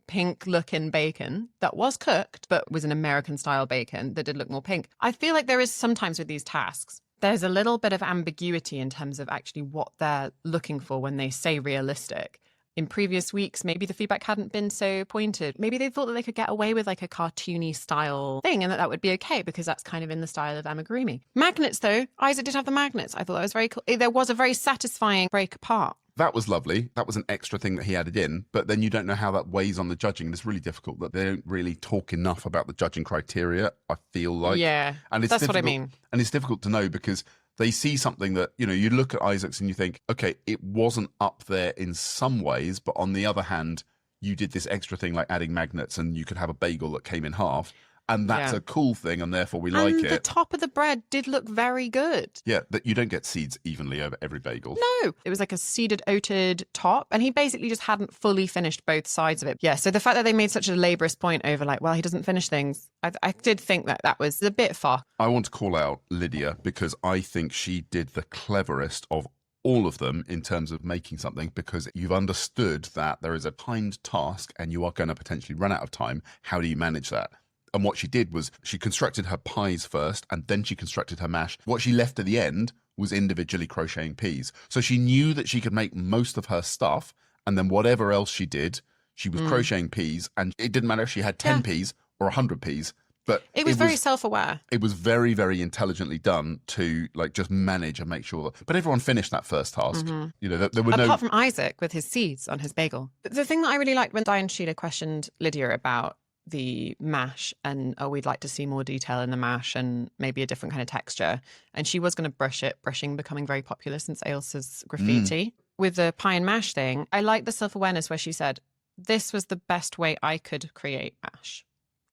pink looking bacon that was cooked, but was an American style bacon that did look more pink. I feel like there is sometimes with these tasks, there's a little bit of ambiguity in terms of actually what they're looking for when they say realistic. In previous weeks, maybe the feedback hadn't been so pointed. Maybe they thought that they could get away with like a cartoony style thing and that would be okay because that's kind of in the style of amigurumi. Magnets though, Isaac did have the magnets. I thought that was very cool. There was a very satisfying break apart. That was lovely. That was an extra thing that he added in, but then you don't know how that weighs on the judging. And it's really difficult that they don't really talk enough about the judging criteria, I feel like. Yeah, and that's what I mean. And it's difficult to know because they see something that, you know, you look at Isaac's and you think, okay, it wasn't up there in some ways, but on the other hand, you did this extra thing like adding magnets and you could have a bagel that came in half. And that's a cool thing, and therefore we like it. And the top of the bread did look very good. Yeah, that you don't get seeds evenly over every bagel. No, it was like a seeded, oated top, and he basically just hadn't fully finished both sides of it. Yeah, so the fact that they made such a laborious point over like, well, he doesn't finish things, I did think that was a bit far. I want to call out Lydia because I think she did the cleverest of all of them in terms of making something, because you've understood that there is a timed task and you are going to potentially run out of time. How do you manage that? And what she did was she constructed her pies first and then she constructed her mash. What she left at the end was individually crocheting peas. So she knew that she could make most of her stuff, and then whatever else she did, she was crocheting peas, and it didn't matter if she had 10 peas or 100 peas. But it was very self-aware. It was very, very intelligently done to like just manage and make sure that. But everyone finished that first task. You know, there were apart from Isaac with his seeds on his bagel. The thing that I really liked when Diane Sheila questioned Lydia about the mash and we'd like to see more detail in the mash and maybe a different kind of texture, and she was going to brush it, brushing becoming very popular since Ailsa's graffiti. With the pie and mash thing, I like the self-awareness where she said this was the best way I could create mash.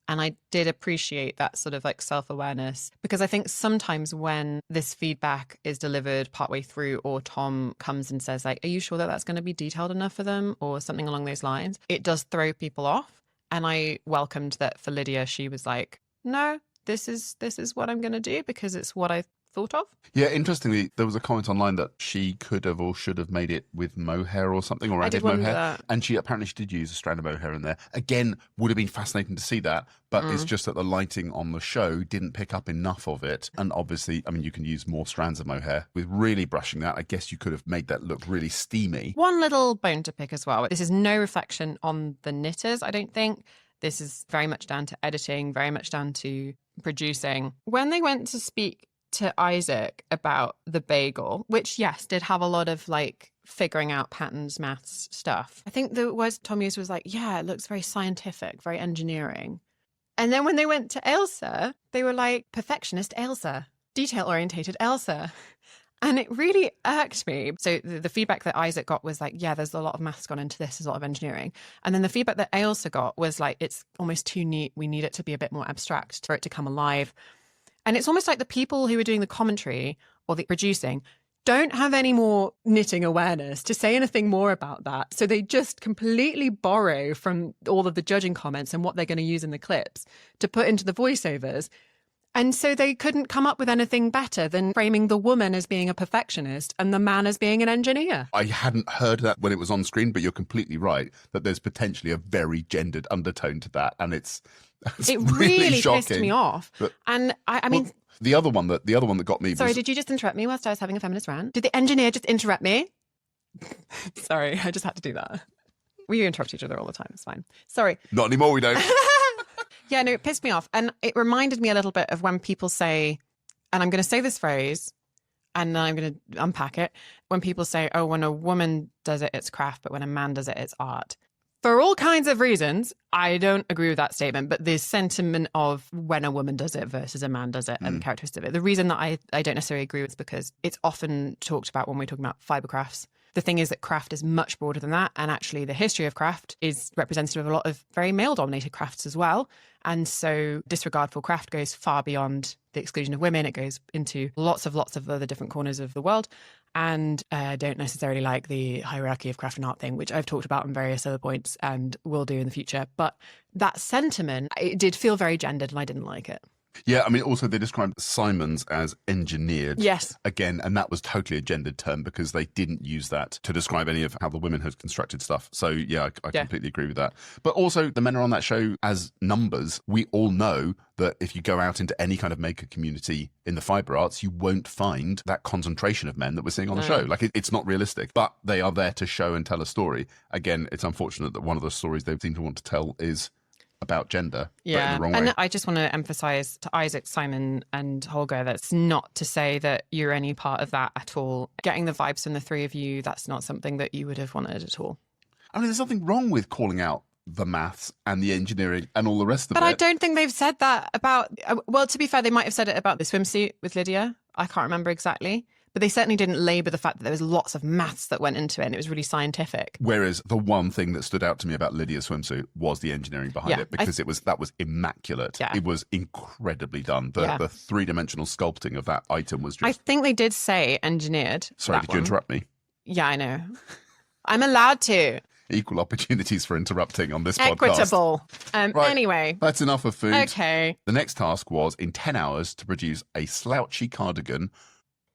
And I did appreciate that sort of like self-awareness, because I think sometimes when this feedback is delivered partway through, or Tom comes and says like, are you sure that that's going to be detailed enough for them, or something along those lines, it does throw people off. And I welcomed that for Lydia. She was like, no, this is what I'm going to do because it's what I thought of. Yeah, interestingly, there was a comment online that she could have or should have made it with mohair or something, or I added did wonder mohair. that. And she did use a strand of mohair in there. Again, would have been fascinating to see that, but it's just that the lighting on the show didn't pick up enough of it. And obviously, I mean, you can use more strands of mohair. With really brushing that, I guess you could have made that look really steamy. One little bone to pick as well. This is no reflection on the knitters, I don't think. This is very much down to editing, very much down to producing. When they went to speak to Isaac about the bagel, which, yes, did have a lot of like figuring out patterns, maths stuff, I think the words Tom used was like, yeah, it looks very scientific, very engineering. And then when they went to Ailsa, they were like, perfectionist Ailsa, detail-orientated Ailsa. And it really irked me. So the feedback that Isaac got was like, yeah, there's a lot of maths gone into this, there's a lot of engineering. And then the feedback that Ailsa got was like, it's almost too neat. We need it to be a bit more abstract for it to come alive. And it's almost like the people who are doing the commentary or the producing don't have any more knitting awareness to say anything more about that. So they just completely borrow from all of the judging comments and what they're going to use in the clips to put into the voiceovers. And so they couldn't come up with anything better than framing the woman as being a perfectionist and the man as being an engineer. I hadn't heard that when it was on screen, but you're completely right that there's potentially a very gendered undertone to that. And it really shocking. pissed me off. But, and I mean, well, the other one that got me. Sorry, was, did you just interrupt me whilst I was having a feminist rant? Did the engineer just interrupt me? Sorry, I just had to do that. We interrupt each other all the time. It's fine. Sorry. Not anymore. We don't. Yeah, no, it pissed me off. And it reminded me a little bit of when people say, and I'm going to say this phrase, and then I'm going to unpack it. When people say, oh, when a woman does it, it's craft, but when a man does it, it's art. For all kinds of reasons, I don't agree with that statement, but the sentiment of when a woman does it versus a man does it and the characteristics of it. The reason that I don't necessarily agree with is because it's often talked about when we're talking about fibre crafts. The thing is that craft is much broader than that. And actually the history of craft is representative of a lot of very male-dominated crafts as well. And so disregard for craft goes far beyond the exclusion of women. It goes into lots of other different corners of the world. And I don't necessarily like the hierarchy of craft and art thing, which I've talked about on various other points and will do in the future. But that sentiment, it did feel very gendered and I didn't like it. Yeah, I mean, also they described Simons as engineered. Yes. Again, and that was totally a gendered term because they didn't use that to describe any of how the women had constructed stuff. So, yeah, I completely agree with that. But also, the men are on that show as numbers. We all know that if you go out into any kind of maker community in the fibre arts, you won't find that concentration of men that we're seeing on the show. Like, it's not realistic, but they are there to show and tell a story. Again, it's unfortunate that one of the stories they seem to want to tell is about gender, but in the wrong way. And I just want to emphasise to Isaac, Simon and Holger, that's not to say that you're any part of that at all. Getting the vibes from the three of you, that's not something that you would have wanted at all. I mean, there's nothing wrong with calling out the maths and the engineering and all the rest of it. But I don't think they've said that about, well, to be fair, they might have said it about the swimsuit with Lydia. I can't remember exactly. But they certainly didn't labour the fact that there was lots of maths that went into it and it was really scientific. Whereas the one thing that stood out to me about Lydia's swimsuit was the engineering behind it, because that was immaculate. Yeah. It was incredibly done. The three-dimensional sculpting of that item was just... I think they did say engineered. Sorry, did you interrupt me? Yeah, I know. I'm allowed to. Equal opportunities for interrupting on this podcast. Equitable. Right, anyway. That's enough of food. Okay. The next task was, in 10 hours, to produce a slouchy cardigan.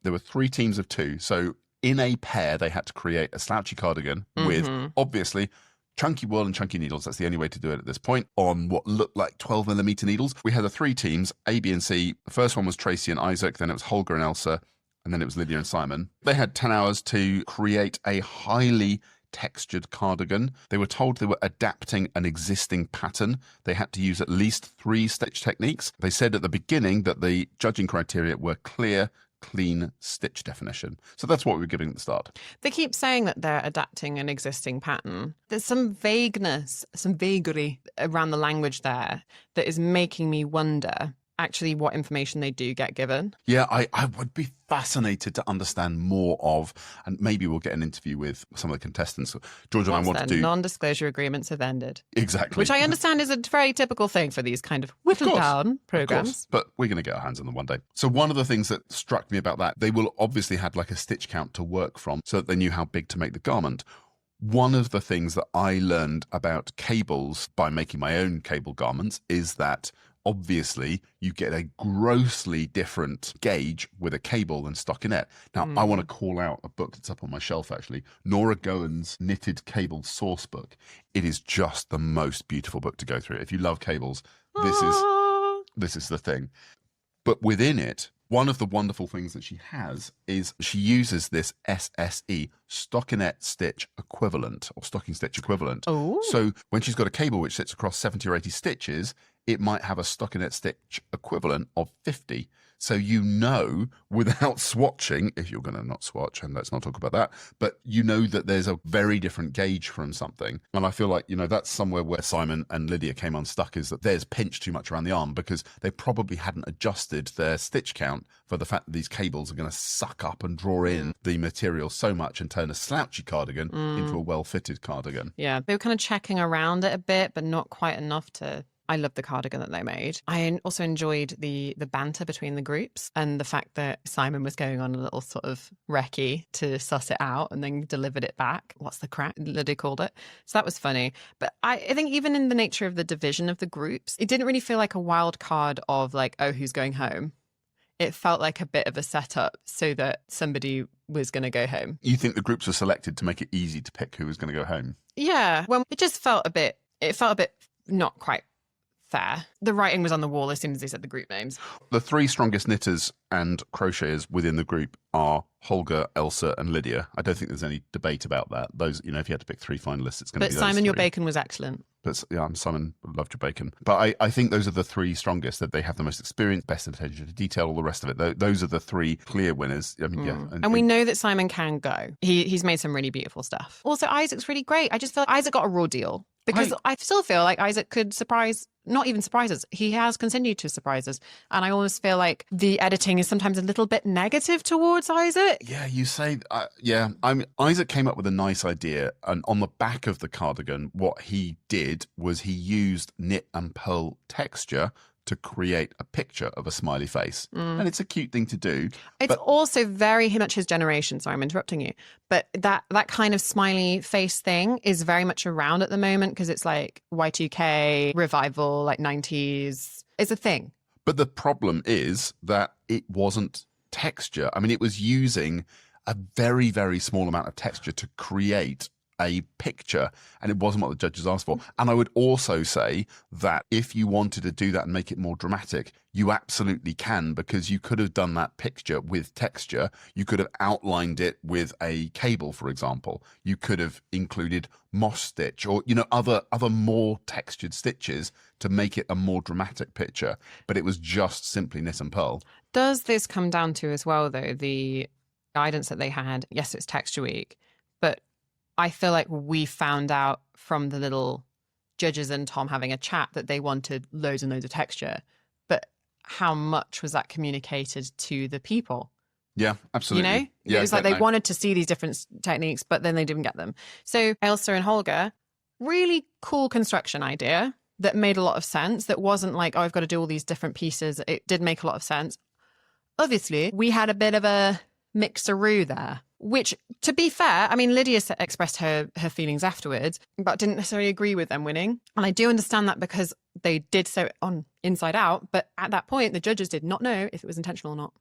There were 3 teams of 2. So in a pair, they had to create a slouchy cardigan with, obviously, chunky wool and chunky needles. That's the only way to do it at this point, on what looked like 12mm needles. We had the 3 teams, A, B, and C. The first one was Tracy and Isaac, then it was Holger and Elsa, and then it was Lydia and Simon. They had 10 hours to create a highly textured cardigan. They were told they were adapting an existing pattern. They had to use at least 3 stitch techniques. They said at the beginning that the judging criteria were clear, clean stitch definition. So that's what we were giving at the start. They keep saying that they're adapting an existing pattern. There's some vagueness, some vagary around the language there that is making me wonder actually what information they do get given. Yeah, I would be fascinated to understand more of, and maybe we'll get an interview with some of the contestants. George and I want to do... Non-disclosure agreements have ended. Exactly. Which I understand is a very typical thing for these kind of whittled down programs. But we're going to get our hands on them one day. So one of the things that struck me about that, they will obviously had like a stitch count to work from so that they knew how big to make the garment. One of the things that I learned about cables by making my own cable garments is that obviously you get a grossly different gauge with a cable than stockinette. Now, I want to call out a book that's up on my shelf, actually, Nora Gowen's Knitted Cable Source Book. It is just the most beautiful book to go through. If you love cables, this is the thing. But within it, one of the wonderful things that she has is she uses this SSE, stockinette stitch equivalent, or stocking stitch equivalent. Oh. So when she's got a cable which sits across 70 or 80 stitches, it might have a stockinette stitch equivalent of 50. So you know, without swatching, if you're going to not swatch, and let's not talk about that, but you know that there's a very different gauge from something. And I feel like, you know, that's somewhere where Simon and Lydia came unstuck, is that theirs pinched too much around the arm because they probably hadn't adjusted their stitch count for the fact that these cables are going to suck up and draw in the material so much and turn a slouchy cardigan into a well-fitted cardigan. Yeah, they were kind of checking around it a bit, but not quite enough to... I love the cardigan that they made. I also enjoyed the banter between the groups and the fact that Simon was going on a little sort of recce to suss it out and then delivered it back. What's the crack? Lydia called it. So that was funny. But I think even in the nature of the division of the groups, it didn't really feel like a wild card of like, oh, who's going home? It felt like a bit of a setup so that somebody was going to go home. You think the groups were selected to make it easy to pick who was going to go home? Yeah. Well, it felt a bit not quite fair. The writing was on the wall as soon as they said the group names. The three strongest knitters and crocheters within the group are Holger, Elsa, and Lydia. I don't think there's any debate about that. Those, you know, if you had to pick three finalists, it's going to be those But Simon, three. your bacon was excellent. But yeah, Simon loved your bacon. But I think those are the three strongest, that they have the most experience, best attention to detail, all the rest of it. Those are the three clear winners. I mean, yeah. And we know that Simon can go. He's made some really beautiful stuff. Also, Isaac's really great. I just feel like Isaac got a raw deal. Because I still feel like Isaac could not even surprise us. He has continued to surprise us. And I almost feel like the editing is sometimes a little bit negative towards Isaac. Yeah, you say, yeah. I mean, Isaac came up with a nice idea. And on the back of the cardigan, what he did was he used knit and purl texture to create a picture of a smiley face. And it's a cute thing to do. It's also very much his generation. Sorry, I'm interrupting you. But that kind of smiley face thing is very much around at the moment because it's like Y2K, revival, like 90s. It's a thing. But the problem is that it wasn't texture. I mean, it was using a very, very small amount of texture to create a picture, and it wasn't what the judges asked for. And I would also say that if you wanted to do that and make it more dramatic, you absolutely can, because you could have done that picture with texture. You could have outlined it with a cable, for example. You could have included moss stitch or, you know, other more textured stitches to make it a more dramatic picture. But it was just simply knit and purl. Does this come down to as well, though, the guidance that they had? Yes, it's Texture Week, but I feel like we found out from the little judges and Tom having a chat that they wanted loads and loads of texture. But how much was that communicated to the people? Yeah, absolutely. You know? Yeah, it was like they wanted to see these different techniques, but then they didn't get them. So Elsa and Holger, really cool construction idea that made a lot of sense. That wasn't like, oh, I've got to do all these different pieces. It did make a lot of sense. Obviously, we had a bit of a mixeroo there. Which, to be fair, I mean, Lydia expressed her feelings afterwards, but didn't necessarily agree with them winning. And I do understand that because they did so on Inside Out. But at that point, the judges did not know if it was intentional or not.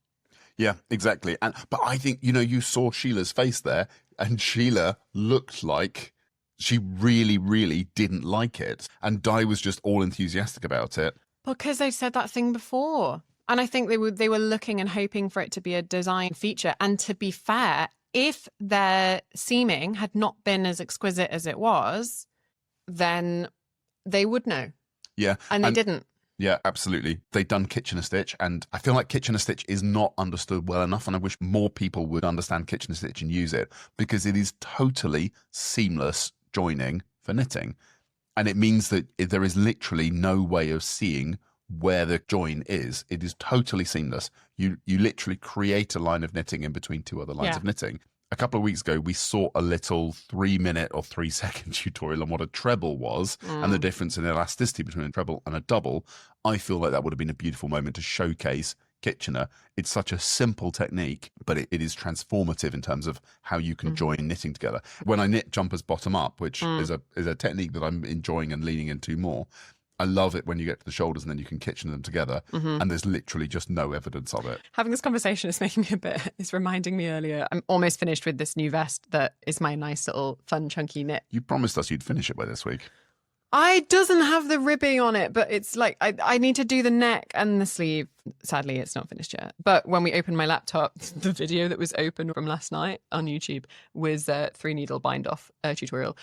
Yeah, exactly. But I think, you know, you saw Sheila's face there, and Sheila looked like she really, really didn't like it. And Di was just all enthusiastic about it. Because they said that thing before. And I think they were looking and hoping for it to be a design feature. And to be fair, if their seaming had not been as exquisite as it was, then they would know. Yeah. And they didn't. Yeah, absolutely. They'd done Kitchener Stitch, and I feel like Kitchener Stitch is not understood well enough, and I wish more people would understand Kitchener Stitch and use it, because it is totally seamless joining for knitting. And it means that there is literally no way of seeing where the join is. It is totally seamless. You literally create a line of knitting in between two other lines of knitting. A couple of weeks ago, we saw a little 3-minute or 3-second tutorial on what a treble was and the difference in elasticity between a treble and a double. I feel like that would have been a beautiful moment to showcase Kitchener. It's such a simple technique, but it is transformative in terms of how you can join knitting together. When I knit jumpers bottom up, which is a technique that I'm enjoying and leaning into more, I love it when you get to the shoulders and then you can kitchen them together and there's literally just no evidence of it. Having this conversation is making me it's reminding me earlier. I'm almost finished with this new vest that is my nice little fun chunky knit. You promised us you'd finish it by this week. I doesn't have the ribbing on it, but it's like I need to do the neck and the sleeve. Sadly, it's not finished yet. But when we opened my laptop, the video that was open from last night on YouTube was a 3-needle bind-off tutorial.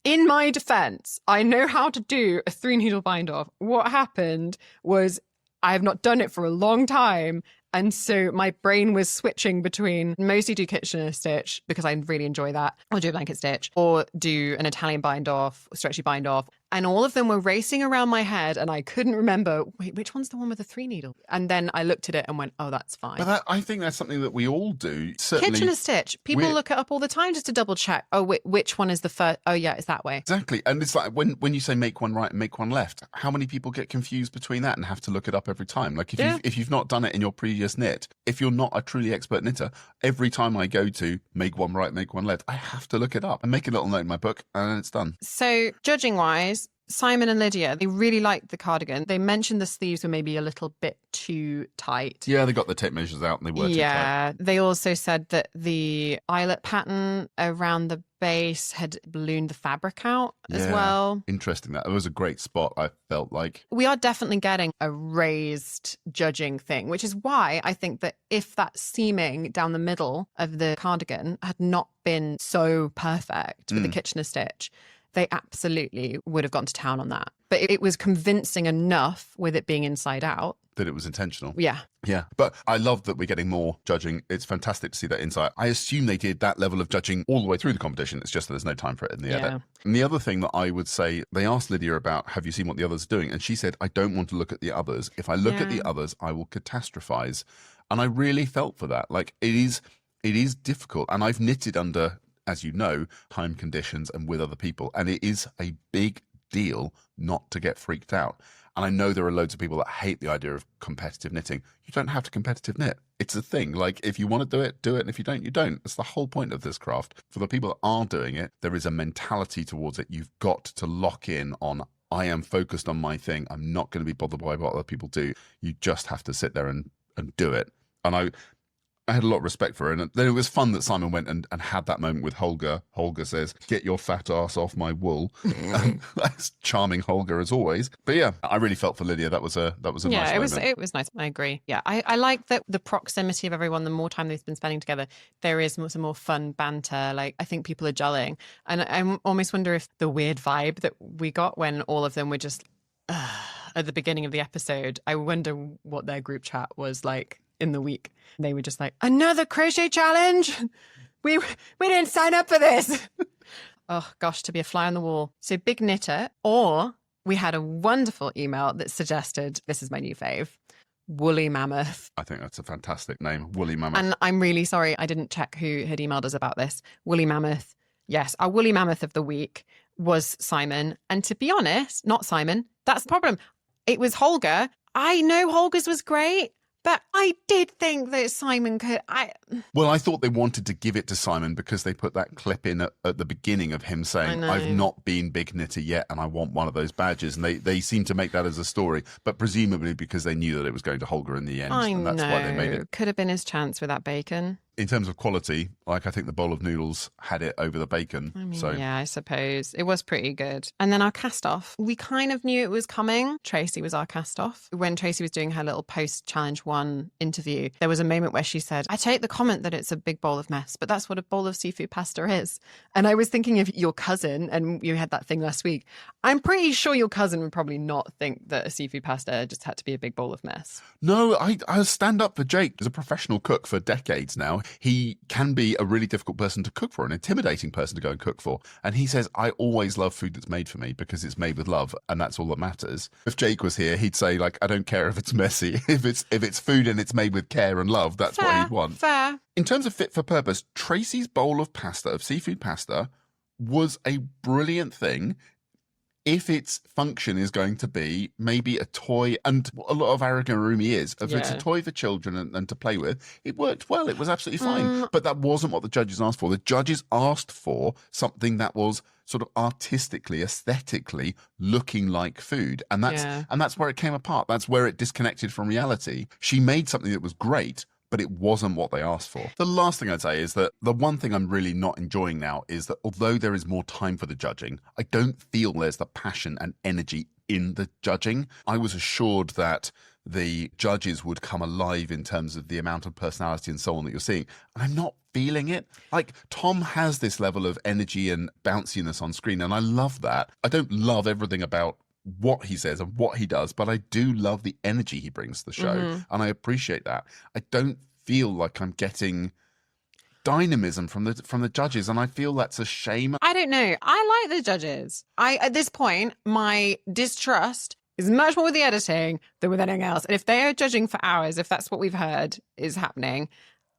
In my defense, I know how to do a 3-needle bind-off. What happened was I have not done it for a long time. And so my brain was switching between mostly do Kitchener stitch because I really enjoy that, or do a blanket stitch, or do an Italian bind off, stretchy bind off. And all of them were racing around my head and I couldn't remember, wait, which one's the one with the 3-needle? And then I looked at it and went, oh, that's fine. But I think that's something that we all do. Certainly, Kitchener stitch. People look it up all the time just to double check. Oh, which one is the first? Oh, yeah, it's that way. Exactly. And it's like when you say make one right and make one left, how many people get confused between that and have to look it up every time? Like if you've not done it in your previous knit, if you're not a truly expert knitter, every time I go to make one right, make one left, I have to look it up and make a little note in my book and then it's done. So judging wise, Simon and Lydia, they really liked the cardigan. They mentioned the sleeves were maybe a little bit too tight. Yeah, they got the tape measures out and they were too tight. Yeah, they also said that the eyelet pattern around the base had ballooned the fabric out as well. Interesting. That it was a great spot, I felt like. We are definitely getting a raised judging thing, which is why I think that if that seaming down the middle of the cardigan had not been so perfect with the Kitchener stitch, they absolutely would have gone to town on that. But it was convincing enough with it being inside out. That it was intentional. Yeah. Yeah. But I love that we're getting more judging. It's fantastic to see that insight. I assume they did that level of judging all the way through the competition. It's just that there's no time for it in the edit. And the other thing that I would say, they asked Lydia about, have you seen what the others are doing? And she said, I don't want to look at the others. If I look at the others, I will catastrophize. And I really felt for that. Like it is difficult. And I've knitted under, as you know, time conditions and with other people. And it is a big deal not to get freaked out. And I know there are loads of people that hate the idea of competitive knitting. You don't have to competitive knit. It's a thing. Like if you want to do it, do it. And if you don't, you don't. That's the whole point of this craft. For the people that are doing it, there is a mentality towards it. You've got to lock in on, I am focused on my thing. I'm not going to be bothered by what other people do. You just have to sit there and do it. And I had a lot of respect for her. And then it was fun that Simon went and had that moment with Holger. Holger says, get your fat ass off my wool. That's charming Holger as always. But yeah, I really felt for Lydia. That was a nice moment. It was nice. I agree. Yeah, I like that the proximity of everyone, the more time they've been spending together, there is some more fun banter. Like I think people are gelling. And I almost wonder if the weird vibe that we got when all of them were just at the beginning of the episode, I wonder what their group chat was like in the week. They were just like, another crochet challenge? We didn't sign up for this. Oh gosh, to be a fly on the wall. So big knitter, or we had a wonderful email that suggested, this is my new fave, Woolly Mammoth. I think that's a fantastic name, Woolly Mammoth. And I'm really sorry, I didn't check who had emailed us about this. Woolly Mammoth. Yes, our Woolly Mammoth of the week was Simon. And to be honest, not Simon, that's the problem. It was Holger. I know Holger's was great, but I did think that Simon could... Well, I thought they wanted to give it to Simon because they put that clip in at the beginning of him saying, I've not been big knitter yet and I want one of those badges. And they seem to make that as a story, but presumably because they knew that it was going to Holger in the end. And that's why they made it. Could have been his chance with that bacon. In terms of quality, like I think the bowl of noodles had it over the bacon. I mean, yeah, I suppose. It was pretty good. And then our cast off, we kind of knew it was coming. Tracy was our cast off. When Tracy was doing her little post Challenge 1 interview, there was a moment where she said, I take the comment that it's a big bowl of mess, but that's what a bowl of seafood pasta is. And I was thinking of your cousin, and you had that thing last week. I'm pretty sure your cousin would probably not think that a seafood pasta just had to be a big bowl of mess. No, I stand up for Jake. He's a professional cook for decades now. He can be a really difficult person to cook for, an intimidating person to go and cook for. And he says, I always love food that's made for me because it's made with love, and that's all that matters. If Jake was here, he'd say, like, I don't care if it's messy. If it's food and it's made with care and love, that's what he'd want. Fair. In terms of fit for purpose, Tracy's bowl of pasta, of seafood pasta, was a brilliant thing. if its function is going to be maybe a toy, and a lot of amigurumi is, if it's a toy for children and to play with, it worked well. It was absolutely fine. But that wasn't what the judges asked for. The judges asked for something that was sort of artistically, aesthetically looking like food. And that's where it came apart. That's where it disconnected from reality. She made something that was great, but it wasn't what they asked for. The last thing I'd say is that the one thing I'm really not enjoying now is that although there is more time for the judging, I don't feel there's the passion and energy in the judging. I was assured that the judges would come alive in terms of the amount of personality and so on that you're seeing. And I'm not feeling it. Like, Tom has this level of energy and bounciness on screen, and I love that. I don't love everything about what he says and what he does, but I do love the energy he brings to the show, and I appreciate that. I don't feel like I'm getting dynamism from the judges, and I feel that's a shame. I don't know. I like the judges. At this point, my distrust is much more with the editing than with anything else. And if they are judging for hours, if that's what we've heard is happening,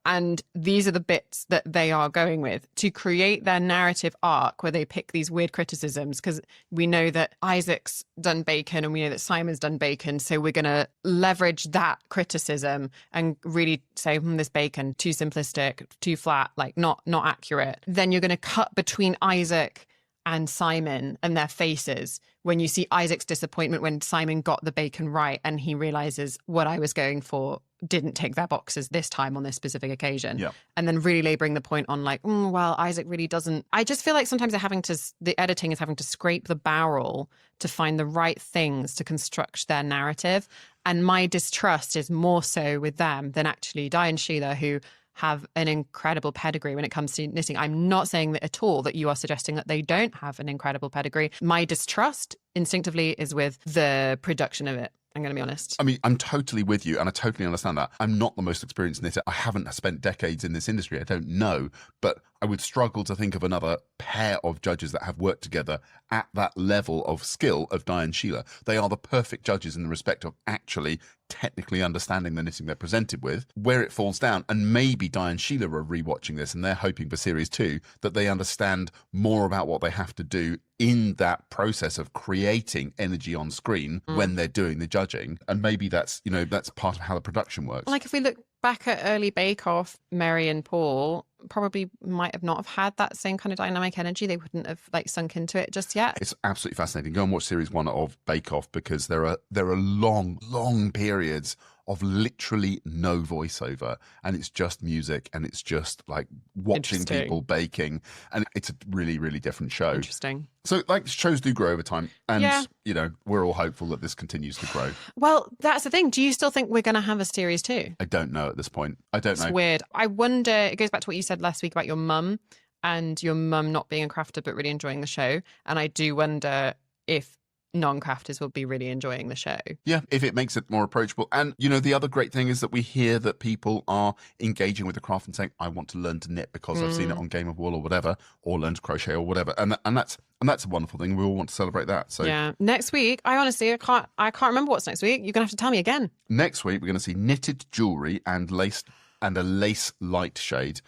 and these are the bits that they are going with to create their narrative arc where they pick these weird criticisms, because we know that Isaac's done bacon and we know that Simon's done bacon. So we're going to leverage that criticism and really say, this bacon, too simplistic, too flat, like not accurate. Then you're going to cut between Isaac and Simon and their faces when you see Isaac's disappointment when Simon got the bacon right and he realizes what I was going for didn't tick their boxes this time on this specific occasion. Yeah. And then really laboring the point on like, well, Isaac really doesn't. I just feel like sometimes the editing is having to scrape the barrel to find the right things to construct their narrative. And my distrust is more so with them than actually Di and Sheila, who have an incredible pedigree when it comes to knitting. I'm not saying that at all that you are suggesting that they don't have an incredible pedigree. My distrust instinctively is with the production of it. I'm going to be honest. I mean, I'm totally with you, and I totally understand that. I'm not the most experienced knitter. I haven't spent decades in this industry. I don't know. But I would struggle to think of another pair of judges that have worked together at that level of skill of Di and Sheila. They are the perfect judges in the respect of actually technically understanding the knitting they're presented with. Where it falls down, and maybe Di and Sheila are rewatching this and they're hoping for series 2 that they understand more about what they have to do in that process of creating energy on screen when they're doing the judging. And maybe that's part of how the production works. Like if we look back at early Bake Off, Mary and Paul probably might have not have had that same kind of dynamic energy. They wouldn't have like sunk into it just yet. It's absolutely fascinating. Go and watch series 1 of Bake Off, because there are long periods of literally no voiceover, and it's just music, and it's just like watching people baking, and it's a really, really different show. Interesting. So like shows do grow over time, and we're all hopeful that this continues to grow. Well, that's the thing. Do you still think we're going to have a series 2? I don't know at this point. I don't know. It's weird. I wonder, it goes back to what you said last week about your mum and your mum not being a crafter but really enjoying the show. And I do wonder if non-crafters will be really enjoying the show. Yeah, if it makes it more approachable. And, the other great thing is that we hear that people are engaging with the craft and saying, I want to learn to knit because I've seen it on Game of Wool or whatever, or learn to crochet or whatever. And that's a wonderful thing. We all want to celebrate that. So yeah, next week, I can't remember what's next week. You're going to have to tell me again. Next week, we're going to see knitted jewellery and a lace light shade.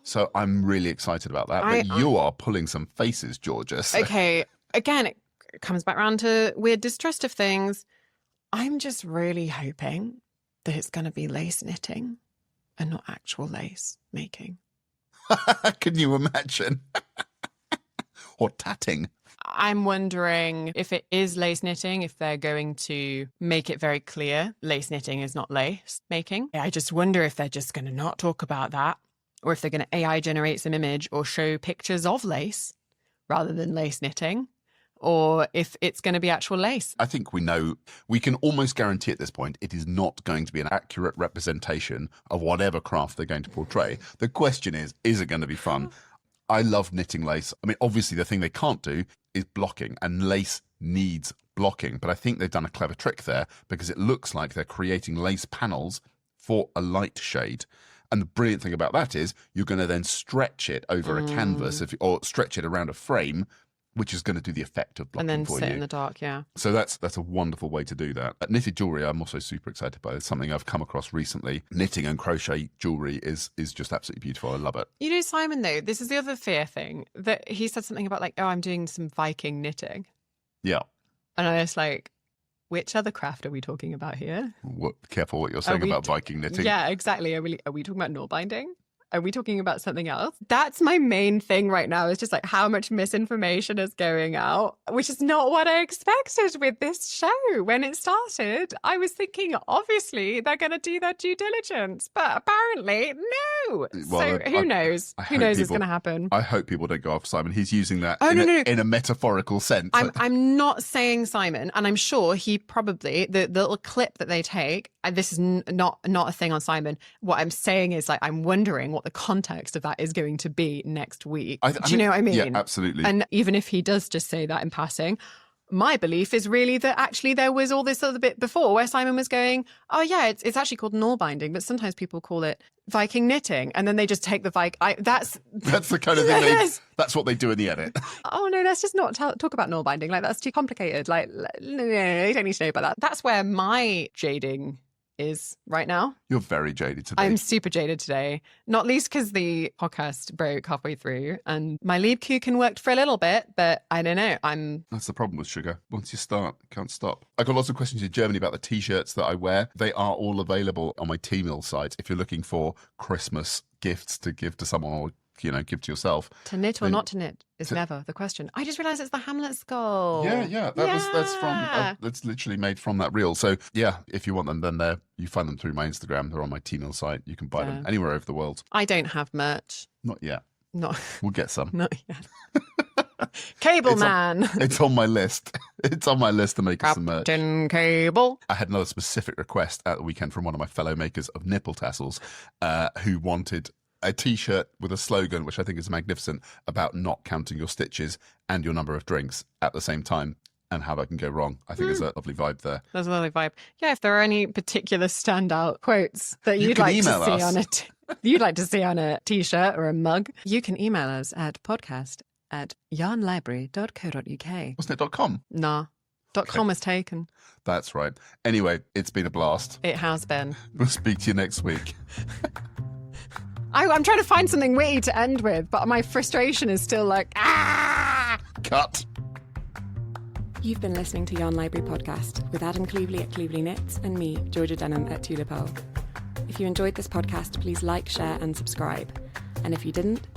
So I'm really excited about that. But you are pulling some faces, Georgia. So. Okay, again, it comes back around to weird distrust of things. I'm just really hoping that it's going to be lace knitting and not actual lace making. Can you imagine? Or tatting. I'm wondering if it is lace knitting, if they're going to make it very clear lace knitting is not lace making. I just wonder if they're just going to not talk about that, or if they're going to AI generate some image or show pictures of lace rather than lace knitting, or if it's going to be actual lace. I think we can almost guarantee at this point it is not going to be an accurate representation of whatever craft they're going to portray. The question is it going to be fun? I love knitting lace. I mean, obviously the thing they can't do is blocking, and lace needs blocking. But I think they've done a clever trick there, because it looks like they're creating lace panels for a light shade. And the brilliant thing about that is you're going to then stretch it over a canvas or stretch it around a frame, which is going to do the effect of blocking for you. And then sit in the dark, yeah. So that's a wonderful way to do that. Knitted jewellery, I'm also super excited by. It's something I've come across recently. Knitting and crochet jewellery is just absolutely beautiful. I love it. You know, Simon, though, this is the other fear thing, that he said something about like, oh, I'm doing some Viking knitting. Yeah. And I was like, which other craft are we talking about here? Careful what you're saying about Viking knitting. Yeah, exactly. Are we talking about knot binding? Are we talking about something else? That's my main thing right now, is just like how much misinformation is going out, which is not what I expected with this show. When it started, I was thinking, obviously, they're going to do their due diligence. But apparently, no. Well, so who knows? Who knows what's going to happen? I hope people don't go off Simon. He's using that no. in a metaphorical sense. I'm not saying Simon, and I'm sure he probably, the little clip that they take, this is not a thing on Simon. What I'm saying is, like, I'm wondering what the context of that is going to be next week. Do you know what I mean? Yeah, absolutely. And even if he does just say that in passing, my belief is really that actually there was all this other bit before where Simon was going, oh yeah, it's actually called knot binding, but sometimes people call it Viking knitting, and then they just take the that's the kind of thing that's what they do in the edit. Oh no, let's just not talk about knot binding. Like, that's too complicated. Like, no, you don't need to know about that. That's where my jading is right now. You're very jaded today. I'm super jaded today, not least because the podcast broke halfway through and my Liebkuchen worked for a little bit, but I don't know. That's the problem with sugar. Once you start, you can't stop. I got lots of questions in Germany about the t-shirts that I wear. They are all available on my T-Mill site if you're looking for Christmas gifts to give to someone or give to yourself. To knit or not to knit is never the question. I just realised it's the Hamlet skull. Yeah. That's from that's literally made from that reel. So yeah, if you want them, then you find them through my Instagram. They're on my T-Mill site. You can buy them anywhere over the world. I don't have merch. Not yet. No, we'll get some. Not yet. Cable man. It's on my list. It's on my list to make us some merch. Captain Cable. I had another specific request at the weekend from one of my fellow makers of nipple tassels, who wanted a t-shirt with a slogan, which I think is magnificent, about not counting your stitches and your number of drinks at the same time, and how that can go wrong. I think there's a lovely vibe there. There's a lovely vibe. Yeah, if there are any particular standout quotes that you'd like to see on a t-shirt or a mug, you can email us at podcast@yarnlibrary.co.uk. Wasn't it .com? Nah. .com was taken. That's right. Anyway, it's been a blast. It has been. We'll speak to you next week. I'm trying to find something witty to end with, but my frustration is still like, Cut. You've been listening to Yarn Library Podcast with Adam Cleveley at Cleveley Knits and me, Georgia Denham at Tulip If you enjoyed this podcast, please like, share and subscribe. And if you didn't,